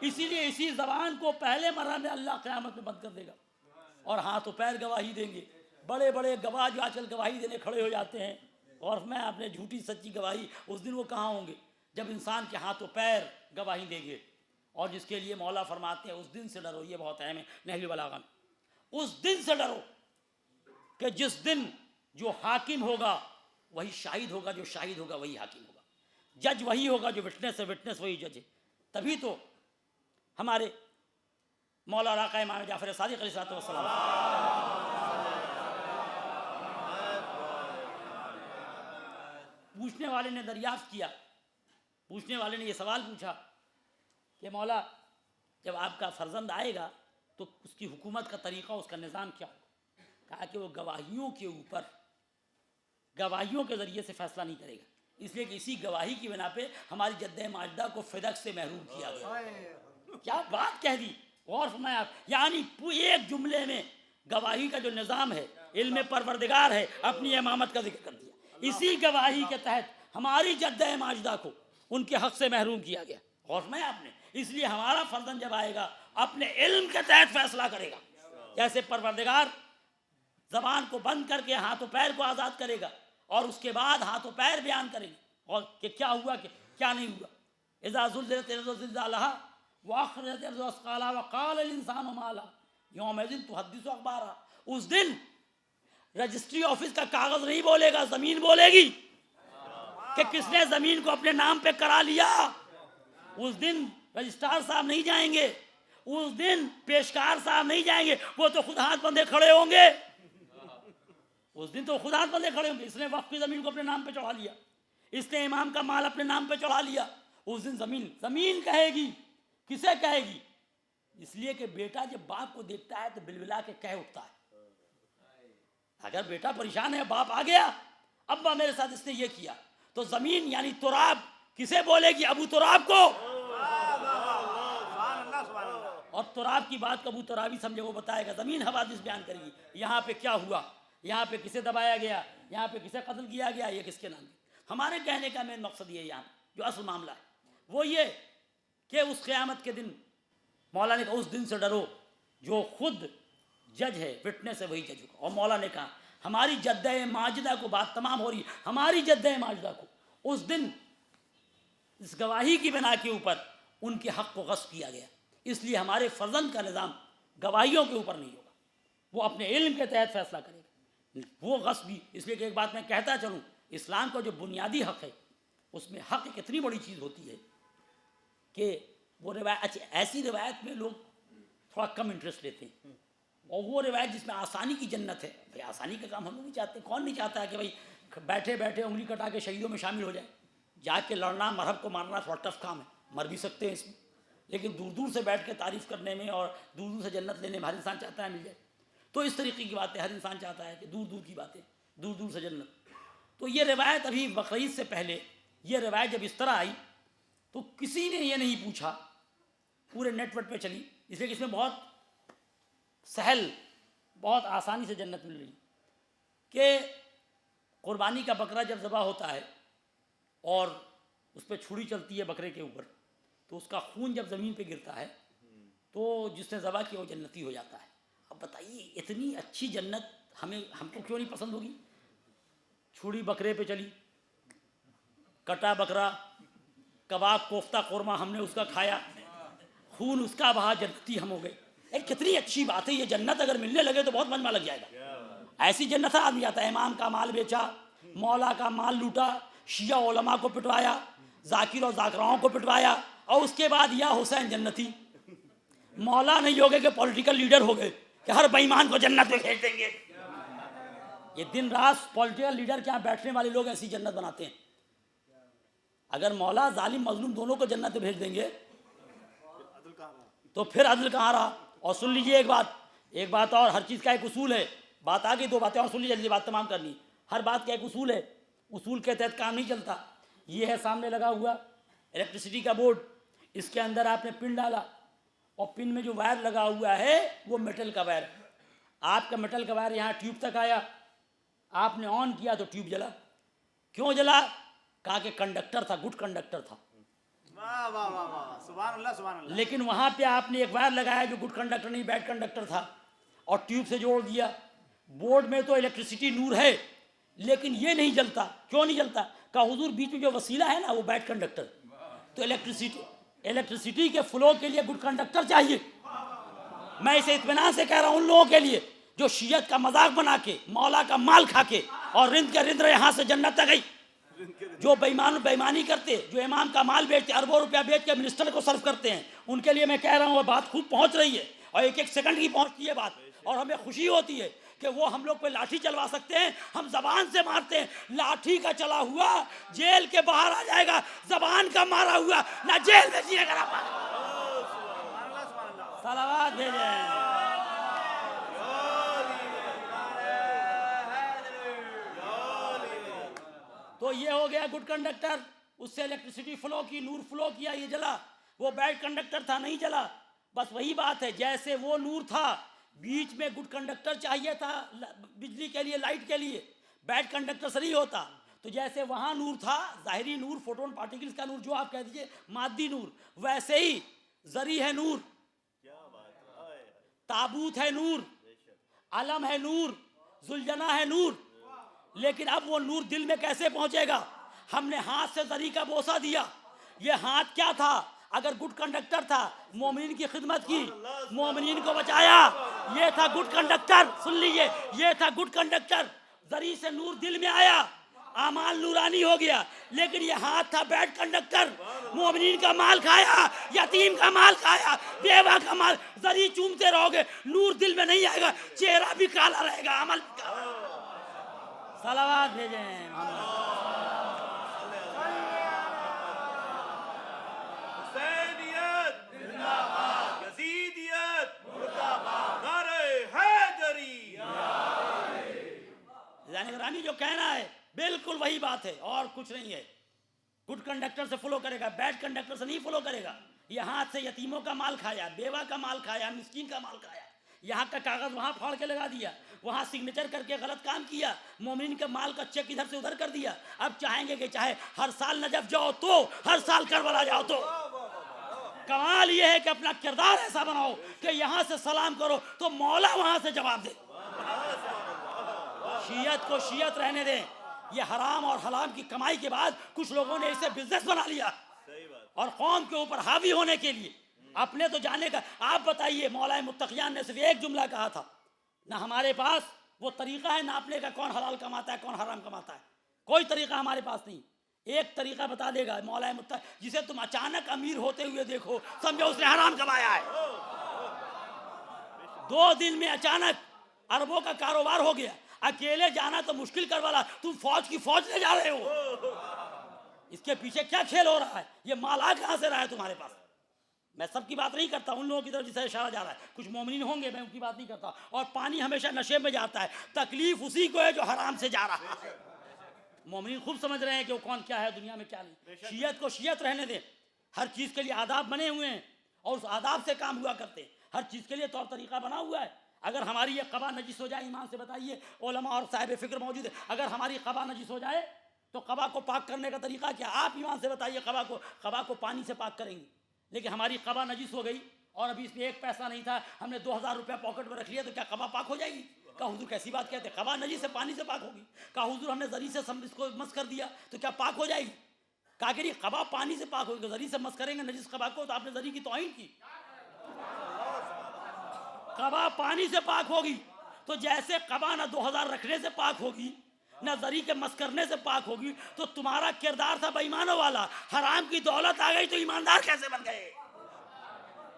اسی لیے اسی زبان کو پہلے مرحلے میں اللہ قیامت میں بند کر دے گا, اور ہاتھ و پیر گواہی دیں گے. بڑے بڑے گواہ جو آج کل گواہی دینے کھڑے ہو جاتے ہیں, اور میں اپنے جھوٹی سچی گواہی, اس دن وہ کہاں ہوں گے جب انسان کے ہاتھ و پیر گواہی دیں گے. اور جس کے لیے مولا فرماتے ہیں اس دن سے ڈرو. یہ بہت اہم ہے نہج البلاغہ میں, اس دن سے ڈرو کہ جس دن جو حاکم ہوگا وہی شاہد ہوگا, جو شاہد ہوگا وہی حاکم ہوگا, جج وہی ہوگا جو وٹنس ہے, وٹنس وہی جج ہے. تبھی تو ہمارے مولا راقہ امام جعفر صادق علیہ السلام پوچھنے والے نے دریافت کیا, پوچھنے والے نے یہ سوال پوچھا کہ مولا جب آپ کا فرزند آئے گا تو اس کی حکومت کا طریقہ, اس کا نظام کیا ہوگا؟ کہا کہ وہ گواہیوں کے اوپر, گواہیوں کے ذریعے سے فیصلہ نہیں کرے گا, اس لیے کہ اسی گواہی کی بنا پہ ہماری جد ماجدہ کو فدق سے محروم کیا گیا. کیا بات کہہ دی, غور فرمائیں آپ. یعنی ایک جملے میں گواہی کا جو نظام ہے, علم پروردگار ہے, اپنی امامت کا ذکر کر دیا. اسی گواہی کے تحت ہماری جد ماجدہ کو ان کے حق سے محروم کیا گیا. غور فرمائیں آپ نے. اس لیے ہمارا فرزند جب آئے گا اپنے علم کے تحت فیصلہ کرے گا. جیسے پروردگار زبان کو بند کر کے ہاتھ و پیر کو آزاد کرے گا, اور اس کے بعد ہاتھ و پیر بیان کریں گے, اور کہ کیا ہوا کہ کیا نہیں ہوا. اذا زلزلت الارض زلزالها واخرجت الارض اثقالها وقال الانسان ما لها یومئذ تحدث اخبارها. اس دن رجسٹری آفس کا کاغذ نہیں بولے گا، زمین بولے گی کہ کس نے زمین کو اپنے نام پہ کرا لیا۔ اس دن رجسٹرار صاحب نہیں جائیں گے، اس دن پیشکار صاحب نہیں جائیں گے، وہ تو خود ہاتھ بندھے کھڑے ہوں گے، اس دن تو خود ہاتھ بندھے کھڑے ہوں گے۔ اس نے وقف کی زمین کو اپنے نام پہ چڑھا لیا، اس نے امام کا مال اپنے نام پہ چڑھا لیا، اس دن زمین کہے گی۔ کسے کہے گی؟ اس لیے کہ بیٹا جب باپ کو دیکھتا ہے تو بلبلا کے کہہ اٹھتا ہے۔ اگر بیٹا پریشان ہے، باپ آ گیا، ابا میرے ساتھ اس نے یہ کیا، تو زمین یعنی تراب کسے بولے گی؟ ابو تراب کو۔ اور تراب کی بات کو ابو ترابی سمجھے، وہ بتائے گا، زمین حوادث بیان کرے گی، یہاں پہ کیا ہوا، یہاں پہ کسے دبایا گیا، یہاں پہ کسے قتل کیا گیا، یہ کس کے نام ہے۔ ہمارے کہنے کا مین مقصد یہ ہے، یہاں جو اصل معاملہ ہے وہ یہ کہ اس قیامت کے دن مولا نے کہا اس دن سے ڈرو جو خود جج ہے، وٹنس ہے، وہی جج ہوگا۔ اور مولا نے کہا ہماری جدہ ماجدہ کو، بات تمام ہو رہی ہے، ہماری جدہ ماجدہ کو اس دن اس گواہی کی بنا کے اوپر ان کے حق کو غصب کیا گیا، اس لیے ہمارے فرزند کا نظام گواہیوں کے اوپر نہیں ہوگا، وہ اپنے علم کے تحت فیصلہ کرے گا، وہ غصبی۔ اس لیے کہ ایک بات میں کہتا چلوں، اسلام کا جو بنیادی حق ہے اس میں حق ایک اتنی بڑی چیز ہوتی ہے کہ وہ روایت، ایسی روایت میں لوگ تھوڑا کم انٹرسٹ لیتے ہیں، اور وہ روایت جس میں آسانی کی جنت ہے۔ بھائی آسانی کا کام ہم لوگ نہیں چاہتے، کون نہیں چاہتا ہے کہ بھائی بیٹھے بیٹھے انگلی کٹا کے شہیدوں میں شامل ہو جائے۔ جا کے لڑنا، مرہب کو مارنا تھوڑا ٹف کام ہے، مر بھی سکتے ہیں اس میں، لیکن دور دور سے بیٹھ کے تعریف کرنے میں اور دور دور سے جنت لینے میں ہر انسان چاہتا ہے مل جائے۔ تو اس طریقے کی باتیں ہر انسان چاہتا ہے کہ دور دور کی باتیں، دور دور سے جنت۔ تو یہ روایت ابھی بقرعید سے پہلے یہ روایت جب اس طرح آئی تو کسی نے یہ نہیں پوچھا، پورے نیٹ ورک پہ چلی، اس لیے کہ اس میں بہت سہل، بہت آسانی سے جنت مل رہی کہ قربانی کا بکرا جب ذبح ہوتا ہے اور اس پہ چھری چلتی ہے بکرے کے اوپر، تو اس کا خون جب زمین پہ گرتا ہے تو جس نے ذبح کیا وہ جنتی ہو جاتا ہے۔ اب بتائیے اتنی اچھی جنت ہم کو کیوں نہیں پسند ہوگی؟ چھری بکرے پہ چلی، کٹا بکرا، کباب کوفتہ قورمہ ہم نے اس کا کھایا، خون اس کا بہا، جنتی ہم ہو گئے۔ کتنی اچھی بات ہے یہ جنت، اگر ملنے لگے تو بہت مزہ لگ جائے گا۔ ایسی جنت ہے، آدمی آتا ہے امام کا مال بیچا، مولا کا مال لوٹا، شیعہ علماء کو پٹوایا، ذاکر اور ذاکراؤں کو پٹوایا، اور اس کے بعد یا حسین جنتی۔ مولا نہیں ہوگے کہ پولیٹیکل لیڈر ہو گئے کہ ہر بے ایمان کو جنت میں بھیج دیں گے۔ یہ دن رات پولیٹیکل لیڈر کے یہاں بیٹھنے والے لوگ ایسی جنت بناتے ہیں۔ اگر مولا ظالم مظلوم دونوں کو جنت میں بھیج دیں گے تو پھر عدل کہاں رہا؟ اور سن لیجئے ایک بات اور، ہر چیز کا ایک اصول ہے، بات آگے دو باتیں اور سن لیجیے، جلدی بات تمام کرنی۔ ہر بات کا ایک اصول ہے، اصول کے تحت کام نہیں چلتا۔ یہ ہے سامنے لگا ہوا الیکٹریسٹی کا بورڈ، اس کے اندر آپ نے پن ڈالا اور پن میں جو وائر لگا ہوا ہے وہ میٹل کا وائر ہے۔ آپ کا میٹل کا وائر یہاں ٹیوب تک آیا، آپ نے آن کیا تو ٹیوب جلا۔ کیوں جلا؟ کہا کہ کنڈکٹر تھا، گڈ کنڈکٹر تھا۔ واہ واہ واہ واہ، سبحان اللہ سبحان اللہ۔ لیکن وہاں پہ آپ نے ایک وائر لگایا جو گڈ کنڈکٹر نہیں، بیڈ کنڈکٹر تھا، اور ٹیوب سے جوڑ دیا۔ بورڈ میں تو الیکٹریسٹی نور ہے لیکن یہ نہیں جلتا۔ کیوں نہیں جلتا؟ کہا حضور بیچ میں جو وسیلہ ہے نا وہ بیڈ کنڈکٹر، تو الیکٹریسٹی کے فلو کے لیے گڈ کنڈکٹر چاہیے۔ میں اسے اطمینان سے کہہ رہا ہوں ان لوگوں کے لیے جو شیعت کا مذاق بنا کے، مولا کا مال کھا کے، اور رند کے رند یہاں سے جنت تک گئی، جو بےایمانی کرتے، جو امام کا مال بیچتے، اربوں روپیہ بیچ کے منسٹر کو صرف کرتے ہیں، ان کے لیے میں کہہ رہا ہوں وہ بات خوب پہنچ رہی ہے، اور ایک ایک سیکنڈ کی پہنچتی ہے بات، اور ہمیں خوشی ہوتی ہے کہ وہ ہم لوگ پہ لاٹھی چلوا سکتے ہیں، ہم زبان سے مارتے ہیں۔ لاٹھی کا چلا ہوا جیل کے باہر آ جائے گا، زبان کا مارا ہوا نہ جیل میں جیے گا۔ صلوات بھیجیں۔ تو یہ ہو گیا گڈ کنڈکٹر، اس سے الیکٹریسٹی فلو کی، نور فلو کیا، یہ جلا۔ وہ بیڈ کنڈکٹر تھا، نہیں جلا۔ بس وہی بات ہے، جیسے وہ نور تھا، بیچ میں گڈ کنڈکٹر چاہیے تھا بجلی کے لیے، لائٹ کے لیے، بیڈ کنڈکٹر سے نہیں ہوتا۔ تو جیسے وہاں نور تھا، ظاہری نور، فوٹون پارٹیکلز کا نور، جو آپ کہہ دیجئے مادی نور، ویسے ہی ذری ہے نور، تابوت ہے نور، علم ہے نور، ذوالجناح ہے نور۔ لیکن اب وہ نور دل میں کیسے پہنچے گا؟ ہم نے ہاتھ سے ذری کا بوسہ دیا۔ یہ ہاتھ کیا تھا؟ اگر گڈ کنڈکٹر تھا، مومنین کی خدمت کی، مومنین کو بچایا، یہ تھا گڈ کنڈکٹر. سن لیجیے, یہ تھا گڈ کنڈکٹر. زری سے نور دل میں آیا, اعمال نورانی ہو گیا. لیکن یہ ہاتھ تھا بیڈ کنڈکٹر. مومنین کا مال کھایا, یتیم کا مال کھایا, بیوہ کا مال. زری چومتے رہو گے, نور دل میں نہیں آئے گا, چہرہ بھی کالا رہے گا, عمل بھی کالا. صلوات بھیجیں محمد. حسینیت زندہ باد, یزیدیت مردہ باد, نعرہ حیدری. رانی جو کہنا ہے بالکل وہی بات ہے, اور کچھ نہیں ہے. گڈ کنڈکٹر سے فلو کرے گا, بیڈ کنڈکٹر سے نہیں فلو کرے گا. یہ ہاتھ سے یتیموں کا مال کھایا, بیوہ کا مال کھایا, مسکین کا مال کھایا. یہاں کا کاغذ وہاں پھاڑ کے لگا دیا, وہاں سگنیچر کر کے غلط کام کیا, مومن کے مال کا چیک ادھر سے ادھر کر دیا. اب چاہیں گے کہ چاہے ہر سال نجف جاؤ تو, ہر سال کربلا جاؤ تو. کمال یہ ہے کہ اپنا کردار ایسا بناؤ کہ یہاں سے سلام کرو تو مولا وہاں سے جواب دے. شیعت کو شیعت رہنے دیں. یہ حرام اور حلال کی کمائی کے بعد کچھ لوگوں نے اسے بزنس بنا لیا, اور قوم کے اوپر حاوی ہونے کے لیے اپنے تو جانے کا. آپ بتائیے, مولا متقیان نے صرف ایک جملہ کہا تھا, نہ ہمارے پاس وہ طریقہ ہے ناپنے کا کون حلال کماتا ہے کون حرام کماتا ہے. کوئی طریقہ ہمارے پاس نہیں. ایک طریقہ بتا دے گا مولا متقی, جسے تم اچانک امیر ہوتے ہوئے دیکھو سمجھو اس نے حرام کمایا ہے. 2 دن میں اچانک اربوں کا کاروبار ہو گیا. اکیلے جانا تو مشکل کر والا, تم فوج کی فوج لے جا رہے ہو. اس کے پیچھے کیا کھیل ہو رہا ہے؟ یہ مال آ کہاں سے رہا ہے تمہارے پاس؟ میں سب کی بات نہیں کرتا, ان لوگوں کی طرف جسے اشارہ جا رہا ہے, کچھ مومنین ہوں گے, میں ان کی بات نہیں کرتا. اور پانی ہمیشہ نشے میں جاتا ہے, تکلیف اسی کو ہے جو حرام سے جا رہا ہے. مومنین خوب سمجھ رہے ہیں کہ وہ کون کیا ہے دنیا میں کیا نہیں. شیعت کو شیعت رہنے دیں. ہر چیز کے لیے آداب بنے ہوئے ہیں اور اس آداب سے کام ہوا کرتے ہیں. ہر چیز کے لیے طور طریقہ بنا ہوا ہے. اگر ہماری یہ قبا نجس ہو جائے, ایمان سے بتائیے, علماء اور صاحب فکر موجود ہے, اگر ہماری قبا نجس ہو جائے تو قبا کو پاک کرنے کا طریقہ کیا؟ آپ ایمان سے بتائیے. قبا کو پانی سے پاک کریں گے, لیکن ہماری قبا نجس ہو گئی اور ابھی اس میں 1 پیسہ نہیں تھا, ہم نے 2000 روپیہ پاکٹ میں رکھ لیا, تو کیا قبا پاک ہو جائے گی؟ کہا حضور کیسی بات کہتے ہیں, قبا نجس سے پانی سے پاک ہوگی. کہا حضور ہم نے زری سے اس کو مس کر دیا تو کیا پاک ہو جائے گی؟ کہا کہ نہیں, قبا پانی سے پاک ہوگی. زری سے مس کریں گے نجس قبا کو تو آپ نے زری کی توہین کی. قبا پانی سے پاک ہوگی تو جیسے قبا نہ 2000 رکھنے سے پاک ہوگی نہ زری کے مس کرنے سے پاک ہوگی, تو تمہارا کردار تھا بےایمانوں والا. حرام کی دولت آ گئی تو ایماندار کیسے بن گئے؟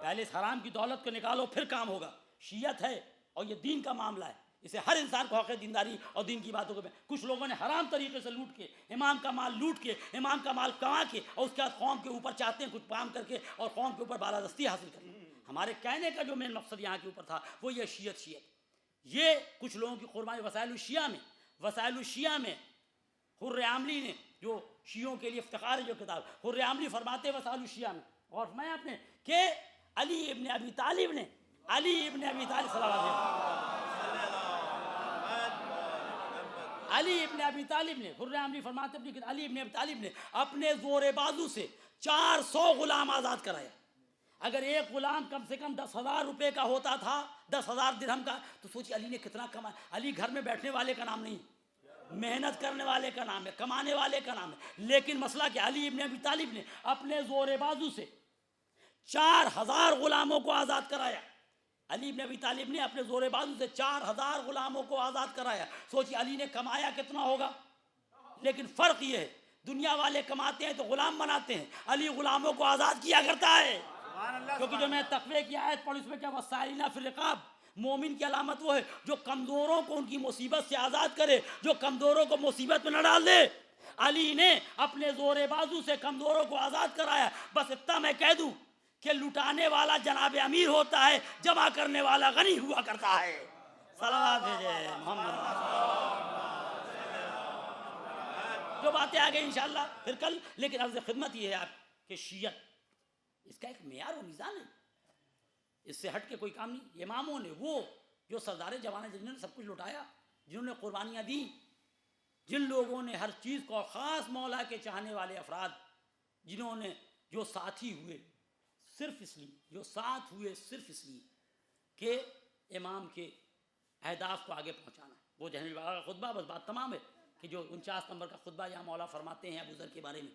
پہلے اس حرام کی دولت کو نکالو پھر کام ہوگا. شیعت ہے اور یہ دین کا معاملہ ہے, اسے ہر انسان کو حق دینداری اور دین کی باتوں کو. کچھ لوگوں نے حرام طریقے سے لوٹ کے, امام کا مال لوٹ کے, امام کا مال کما کے, اور اس کے بعد قوم کے اوپر چاہتے ہیں کچھ کام کر کے اور قوم کے اوپر بالادستی حاصل کریں. ہمارے کہنے کا جو مین مقصد یہاں کے اوپر تھا وہ یہ شیعت. یہ کچھ لوگوں کی قربانی. وسائل الشیعہ میں حر عاملی نے, جو شیعوں کے لیے افتخار ہے جو کتاب, حر عاملی فرماتے وسائل الشیعہ میں, اور میں آپ نے کہ علی ابن ابی طالب نے صلی اللہ علیہ علی ابن ابی طالب نے, حر عاملی فرماتے ہیں علی ابن ابی طالب نے اپنے زور بازو سے 400 غلام آزاد کرایا. اگر ایک غلام کم سے کم 10,000 روپے کا ہوتا تھا, 10,000 درہم کا, تو سوچیے علی نے کتنا کمایا. علی گھر میں بیٹھنے والے کا نام نہیں, محنت کرنے والے کا نام ہے, کمانے والے کا نام ہے. لیکن مسئلہ کہ علی ابن ابی طالب نے اپنے زور بازو سے 4,000 غلاموں کو آزاد کرایا. علی ابن ابی طالب نے اپنے زور بازو سے 4,000 غلاموں کو آزاد کرایا. سوچیے علی نے کمایا کتنا ہوگا. لیکن فرق یہ ہے, دنیا والے کماتے ہیں تو غلام بناتے ہیں, علی غلاموں کو آزاد کیا کرتا ہے. کیونکہ جو میں تقوی کی آیت پڑھی اس میں کیا, وسائلنا فی الرقاب, مومن کی علامت وہ ہے جو کمزوروں کو ان کی مصیبت سے آزاد کرے, جو کمزوروں کو مصیبت میں نہ ڈال دے. علی نے اپنے زور بازو سے کمزوروں کو آزاد کرایا. بس اتنا میں کہہ دوں کہ لٹانے والا جناب امیر ہوتا ہے, جمع کرنے والا غنی ہوا کرتا ہے. صلوات بھیجے محمد. جو باتیں آ گئی انشاءاللہ پھر کل. لیکن عرض خدمت یہ ہے آپ کہ شیعت اس کا ایک معیار و میزان ہے, اس سے ہٹ کے کوئی کام نہیں. اماموں نے, وہ جو سردار جوان جنہوں نے سب کچھ لٹایا, جنہوں نے قربانیاں دی, جن لوگوں نے ہر چیز کو, خاص مولا کے چاہنے والے افراد, جنہوں نے جو ساتھی ہوئے صرف اس لیے, جو ساتھ ہوئے صرف اس لیے کہ امام کے اہداف کو آگے پہنچانا. وہ جہنوی باغ کا خطبہ, بس بات تمام ہے کہ جو 49 نمبر کا خطبہ یہاں مولا فرماتے ہیں ابو ذر کے بارے میں.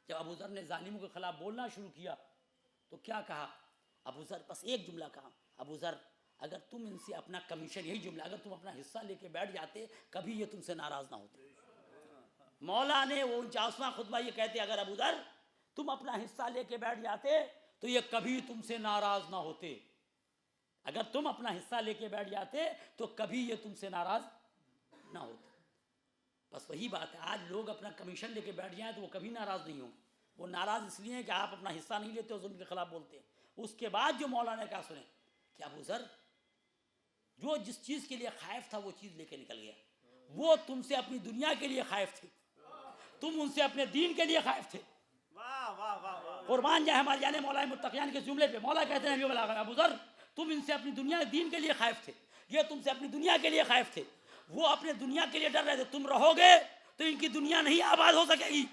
جب ابو ذر نے ظالموں کے خلاف بولنا شروع کیا تو کیا کہا ابو ذر؟ بس ایک جملہ کہا, ابو ذر اگر تم ان سے اپنا کمیشن، یہی جملہ، اگر تم اپنا حصہ لے کے بیٹھ جاتے کبھی یہ تم سے ناراض نہ ہوتے۔ مولا نے وہ 49واں خطبہ یہ کہتے اگر ابو ذر تم اپنا حصہ لے کے بیٹھ جاتے تو یہ کبھی تم سے ناراض نہ ہوتے، اگر تم اپنا حصہ لے کے بیٹھ جاتے تو کبھی یہ تم سے ناراض نہ ہوتے۔ بس وہی بات ہے، آج لوگ اپنا کمیشن لے کے بیٹھ جائیں تو وہ کبھی ناراض نہیں ہوں، وہ ناراض اس لیے ہیں کہ آپ اپنا حصہ نہیں لیتے اور ظلم کے خلاف بولتے ہیں۔ اس کے بعد جو مولانا نے کہا سنیں کہ ابو ذر جو جس چیز کے لیے خائف تھا وہ چیز لے کے نکل گیا، وہ تم سے اپنی دنیا کے لیے خائف تھے، تم ان سے اپنے دین کے لیے خائف تھے۔ قربان جائے ہمارے جانے مولا متقیان کے جملے پہ، مولا کہتے ہیں ابو ذر تم ان سے اپنی دنیا دین کے لیے خائف تھے، یہ تم سے اپنی دنیا کے لیے خائف تھے، وہ اپنے دنیا کے لیے ڈر رہے تھے، تم رہو گے تو ان کی دنیا نہیں آباد ہو سکے گی،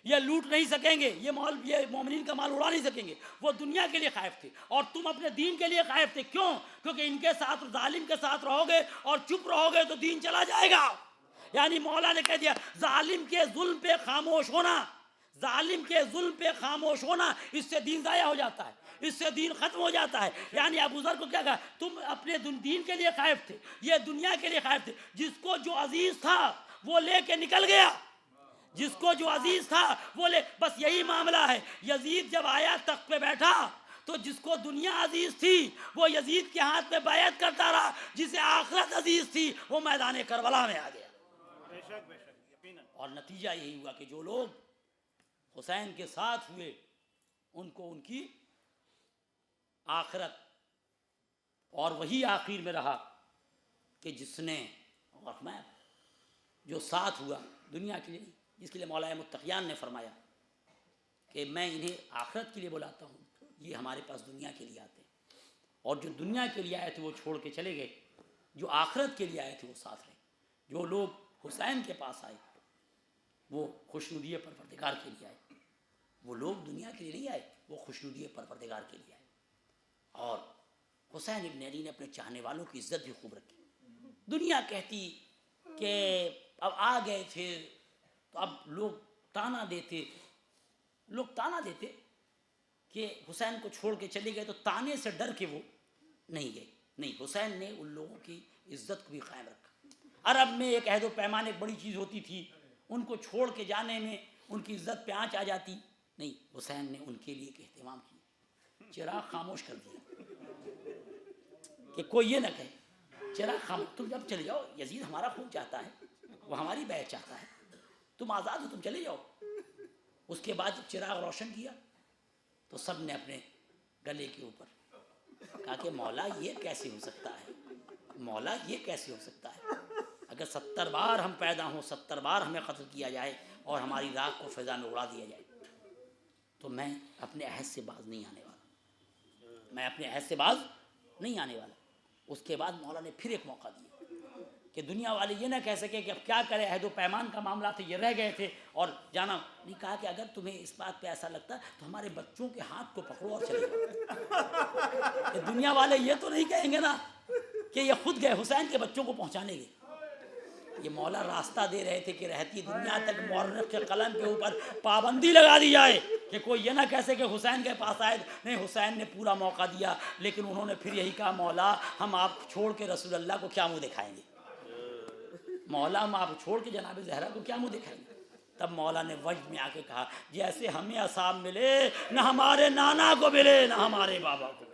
یہ لوٹ نہیں سکیں گے، یہ مومنین کا مال اڑا نہیں سکیں گے، وہ دنیا کے لیے خائف تھے اور تم اپنے دین کے لیے خائف تھے۔ کیوں؟ کیونکہ ان کے ساتھ ظالم کے ساتھ رہو گے اور چپ رہو گے تو دین چلا جائے گا۔ یعنی مولا نے کہہ دیا ظالم کے ظلم پہ خاموش ہونا، ظالم کے ظلم پہ خاموش ہونا، اس سے دین ضائع ہو جاتا ہے، اس سے دین ختم ہو جاتا ہے۔ یعنی ابو ذر کو کیا کہا تم اپنے دین کے لیے خائف تھے، یہ دنیا کے لیے خائف تھے، جس کو جو عزیز تھا وہ لے کے نکل گیا، جس کو جو عزیز تھا وہ لے، بس یہی معاملہ ہے۔ یزید جب آیا تخت پہ بیٹھا تو جس کو دنیا عزیز تھی وہ یزید کے ہاتھ میں بیعت کرتا رہا، جسے آخرت عزیز تھی وہ میدان کربلا میں آ گیا۔ اور نتیجہ یہی ہوا کہ جو لوگ حسین کے ساتھ ہوئے ان کو ان کی آخرت، اور وہی آخر میں رہا کہ جس نے اور میں جو ساتھ ہوا دنیا کے لیے، جس کے لیے مولا متقیان نے فرمایا کہ میں انہیں آخرت کے لیے بلاتا ہوں، یہ ہمارے پاس دنیا کے لیے آتے ہیں، اور جو دنیا کے لیے آئے تھے وہ چھوڑ کے چلے گئے، جو آخرت کے لیے آئے تھے وہ ساتھ رہے۔ جو لوگ حسین کے پاس آئے وہ خوشنودی پروردگار کے لیے آئے، وہ لوگ دنیا کے لیے نہیں آئے، وہ خوشنودی پروردگار کے لیے آئے۔ اور حسین ابن علی نے اپنے چاہنے والوں کی عزت بھی خوب رکھی۔ دنیا کہتی کہ اب آ گئے تھے تو اب لوگ تانا دیتے کہ حسین کو چھوڑ کے چلے گئے، تو تانے سے ڈر کے وہ نہیں گئے، نہیں، حسین نے ان لوگوں کی عزت کو بھی قائم رکھا۔ عرب میں ایک عہد و پیمان ایک بڑی چیز ہوتی تھی، ان کو چھوڑ کے جانے میں ان کی عزت پہ آنچ آ جاتی، نہیں، حسین نے ان کے لیے ایک اہتمام کیا، چراغ خاموش کر دیا کہ کوئی یہ نہ کہے چراغ خاموش، تم جب چلے جاؤ، یزید ہمارا خون چاہتا ہے، وہ ہماری بیعت چاہتا ہے، تم آزاد ہو، تم چلے جاؤ۔ اس کے بعد جب چراغ روشن کیا تو سب نے اپنے گلے کے اوپر کہا کہ مولا یہ کیسے ہو سکتا ہے، مولا یہ کیسے ہو سکتا ہے، اگر 70 بار ہم پیدا ہوں، 70 بار ہمیں قتل کیا جائے اور ہماری راکھ کو فضا میں اڑا دیا جائے تو میں اپنے عہد سے باز نہیں آنے والا، میں اپنے عہد سے باز نہیں آنے والا۔ اس کے بعد مولا نے پھر ایک موقع دیا کہ دنیا والے یہ نہ کہہ سکے کہ اب کیا کرے، عہد و پیمان کا معاملہ تھا، یہ رہ گئے تھے اور جانا نہیں۔ کہا کہ اگر تمہیں اس بات پہ ایسا لگتا ہے تو ہمارے بچوں کے ہاتھ کو پکڑو اور چلے جاؤ۔ کہ دنیا والے یہ تو نہیں کہیں گے نا کہ یہ خود گئے حسین کے بچوں کو پہنچانے گئے۔ یہ مولا راستہ دے رہے تھے کہ رہتی دنیا تک مورخ کے قلم کے اوپر پابندی لگا دی جائے کہ کوئی یہ نہ کہہ سکے کہ حسین کے پاس آئے، نہیں، حسین نے پورا موقع دیا، لیکن انہوں نے پھر یہی کہا مولا ہم آپ چھوڑ کے رسول اللہ کو کیا منہ دکھائیں گے، مولا ہم آپ چھوڑ کے جناب زہرا کو کیا منہ دکھائیں گے۔ تب مولا نے وجد میں آ کے کہا جیسے ہمیں اصحاب ملے نہ ہمارے نانا کو ملے نہ ہمارے بابا کو ملے۔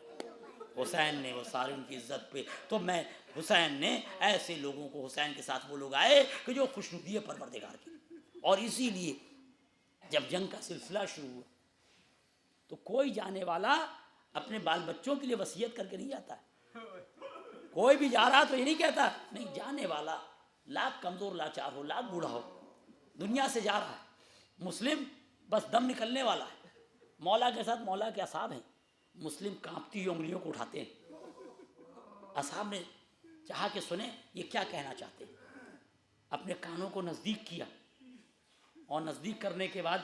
حسین نے وہ سارے ان کی عزت پہ، تو میں حسین نے ایسے لوگوں کو، حسین کے ساتھ وہ لوگ آئے کہ جو خوشنودی پروردگار کی، اور اسی لیے جب جنگ کا سلسلہ شروع ہوا تو کوئی جانے والا اپنے بال بچوں کے لیے وصیت کر کے نہیں جاتا ہے، کوئی بھی جا رہا تو یہ نہیں کہتا، نہیں، جانے والا لاکھ کمزور لاچار ہو، لاکھ بوڑھا ہو، دنیا سے جا رہا ہے، مسلم بس دم نکلنے والا ہے، مولا کے ساتھ مولا کے اصحاب ہیں، مسلم کانپتی ہوئی انگلیوں کو اٹھاتے ہیں۔ اصحاب نے چاہا کہ سنیں یہ کیا کہنا چاہتے ہیں، اپنے کانوں کو نزدیک کیا اور نزدیک کرنے کے بعد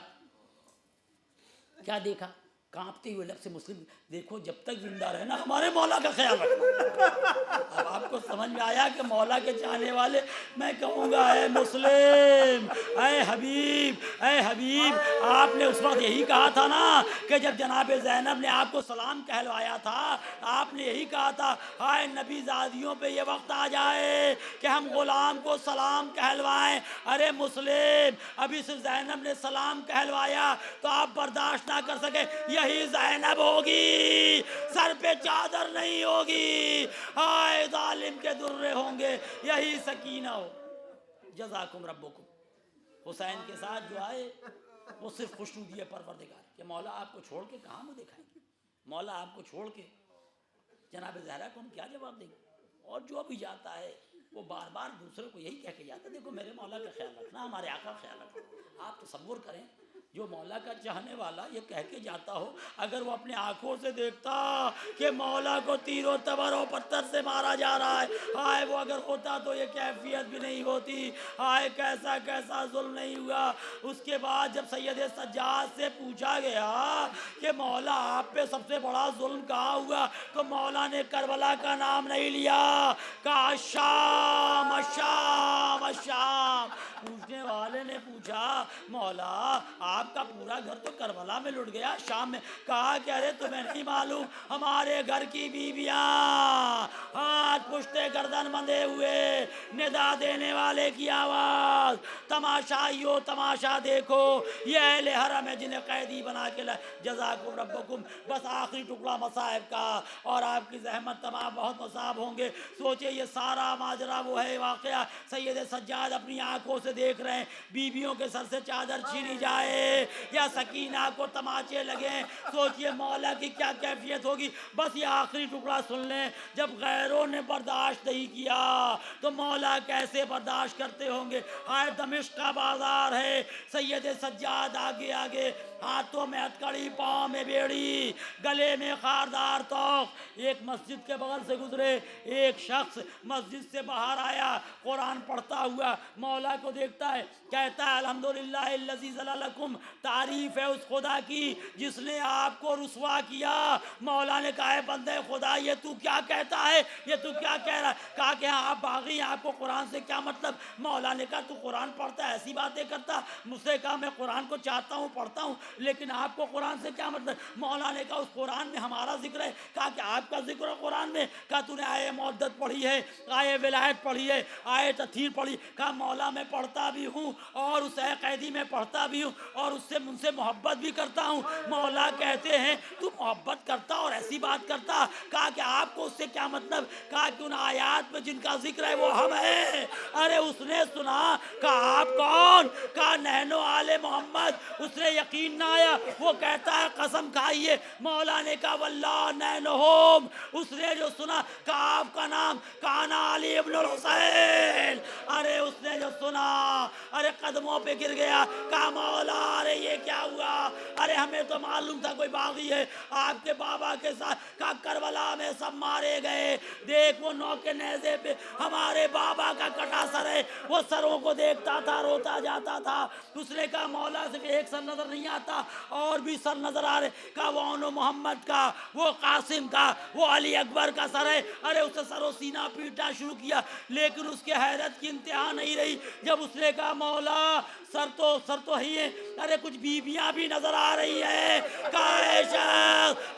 کیا دیکھا کانپتے ہوئے لب سے مسلم دیکھو جب تک زندہ رہنا ہمارے مولا کا خیال رکھنا. اب آپ کو سمجھ میں آیا کہ مولا کے چاہنے والے میں کہوں گا اے مسلم اے حبیب آپ نے اس وقت یہی کہا تھا نا کہ جب جناب زینب نے آپ کو سلام کہلوایا تھا آپ نے یہی کہا تھا ہائے نبی زادیوں پہ یہ وقت آ جائے کہ ہم غلام کو سلام کہلوائیں. ارے مسلم ابھی صرف زینب نے سلام کہلوایا تو آپ برداشت نہ کر سکے یہی زینب ہوگی سر پہ چادر نہیں ہوگی ہائے ظالم کے درے ہوں گے یہی سکینہ ہو. جزاکم ربکم. حسین کے ساتھ جو آئے وہ صرف خوشنودی ہے پروردگار کہ مولا آپ کو چھوڑ کے کہاں منہ دکھائیں گے, مولا آپ کو چھوڑ کے جناب زہرا کو ہم کیا جواب دیں گے. اور جو بھی جاتا ہے وہ بار بار دوسرے کو یہی کہہ کے جاتا ہے دیکھو میرے مولا کا خیال رکھنا ہمارے آقا کا خیال رکھنا. آپ تصور کریں جو مولا کا چاہنے والا یہ کہہ کے جاتا ہو اگر وہ اپنے آنکھوں سے دیکھتا کہ مولا کو تیر و تبر و پتھر سے مارا جا رہا ہے ہائے وہ اگر ہوتا تو یہ کیفیت بھی نہیں ہوتی. ہائے کیسا کیسا ظلم نہیں ہوا. اس کے بعد جب سید سجاد سے پوچھا گیا کہ مولا آپ پہ سب سے بڑا ظلم کہاں ہوا تو مولا نے کربلا کا نام نہیں لیا کہا شام شام شام. پوچھنے والے نے پوچھا مولا آپ کا پورا گھر تو کربلا میں لٹ گیا شام میں. کہا کہ ارے تمہیں نہیں معلوم ہمارے گھر کی بیویاں ہاتھ پشتے گردن بندھے ہوئے ندا دینے والے کی آواز تماشائیو تماشا دیکھو یہ اہل حرم ہے جنہیں قیدی بنا کے لائے. جزاکم ربکم. بس آخری ٹکڑا مصائب کا اور آپ کی زحمت تمام بہت مصائب ہوں گے. سوچے یہ سارا ماجرا وہ ہے واقعہ سید سجاد اپنی آنکھوں سے دیکھ رہے ہیں بیویوں کے سر سے چادر چھینی جائے یا سکینہ کو تماچے لگیں. سوچئے مولا کی کیا کیفیت ہوگی. بس یہ آخری ٹکڑا سن لیں جب غیروں نے برداشت نہیں کیا تو مولا کیسے برداشت کرتے ہوں گے. ہائے دمشق کا بازار ہے سید سجاد آگے آگے ہاتھوں میں ہتکڑی پاؤں میں بیڑی گلے میں خاردار توق. ایک مسجد کے بغل سے گزرے ایک شخص مسجد سے باہر آیا قرآن پڑھتا ہوا مولا کو دیکھتا ہے کہتا ہے الحمدللہ الذی ذللکم. تعریف ہے اس خدا کی جس نے آپ کو رسوا کیا. مولا نے کہا ہے بندے خدا یہ تو کیا کہتا ہے یہ تو کیا کہہ رہا ہے. کہا کہ آپ باغی ہیں آپ کو قرآن سے کیا مطلب. مولا نے کہا تو قرآن پڑھتا ہے ایسی باتیں کرتا. مجھ سے کہا میں قرآن کو چاہتا ہوں پڑھتا ہوں لیکن آپ کو قرآن سے کیا مطلب. مولا نے کہا اس قرآن میں ہمارا ذکر ہے. کہا کہ آپ کا ذکر ہے قرآن میں. کہا تو نے آئے مودت پڑھی ہے آئے ولایت پڑھی ہے آئے تطہیر پڑھی. کہا مولا میں پڑھتا بھی ہوں اور اس اے قیدی میں پڑھتا بھی ہوں اور اس سے ان سے محبت بھی کرتا ہوں. مولا کہتے ہیں تو محبت کرتا اور ایسی بات کرتا. کہا کہ آپ کو اس سے کیا مطلب. کہا کہ ان آیات میں جن کا ذکر ہے وہ ہم ہیں. ارے اس نے سنا. کہا آپ کون. کہا نحن آل محمد. اس نے یقین نہ آیا وہ کہتا ہے قسم کھائیے. مولا نے کہا واللہ نحن ہم. اس نے جو سنا کہا آپ کا نام کانا علی ابن الحسین. ارے اس نے جو سنا ارے قدموں پہ گر گیا. کہا مولا ارے یہ کیا ہوا. ارے ہمیں تو معلوم تھا کوئی باغی ہے آپ کے بابا کے ساتھ. کہا کربلا میں سب مارے گئے دیکھ وہ نو کے نیزے پہ ہمارے بابا کا کٹا سر ہے. وہ سروں کو دیکھتا تھا روتا جاتا تھا. اس نے کہا مولا صرف ایک سر نظر نہیں آتا اور بھی سر نظر آ رہے. کہا وہ انو محمد کا وہ قاسم کا وہ علی اکبر کا سر ہے. ارے اس سے سر و سینہ پیٹنا شروع کیا لیکن اس کے حیرت کی انتہا نہیں رہی جب اس نے کہا مولا سر تو ہی ہے. ارے کچھ بیویاں بھی نظر آ رہی ہے.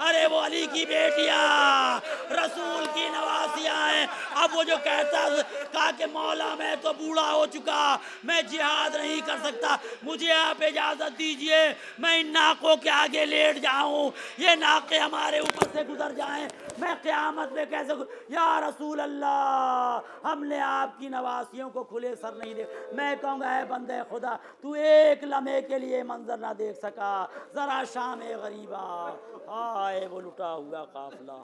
ارے وہ علی کی بیٹیاں رسول کی نواسیاں ہیں. اب وہ جو کہتا کہا کہ مولا میں تو بوڑھا ہو چکا میں جہاد نہیں کر سکتا مجھے آپ اجازت دیجئے میں ان ناقوں کے آگے لیٹ جاؤں یہ ناقے ہمارے اوپر سے گزر جائیں میں قیامت میں کیسے یا رسول اللہ ہم نے آپ کی نواسیوں کو کھلے سر نہیں دیکھ. میں کہوں گا اے بندے خدا تو ایک لمحے کے لیے منظر نہ دیکھ سکا ذرا شام غریبا. ہائے وہ لٹا ہوا قافلہ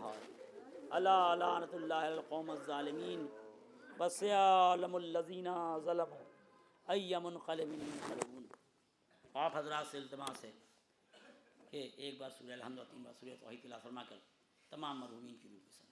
اللہ لعنت اللہ القوم الظالمین وسيعلم الذين ظلموا أي منقلب ينقلبون. آپ حضرات سے التماس ہے کہ ایک بار سورہ الحمد و 3 بار سورہ توحید تلاوت فرما کر تمام مرحومین کی روح کے ساتھ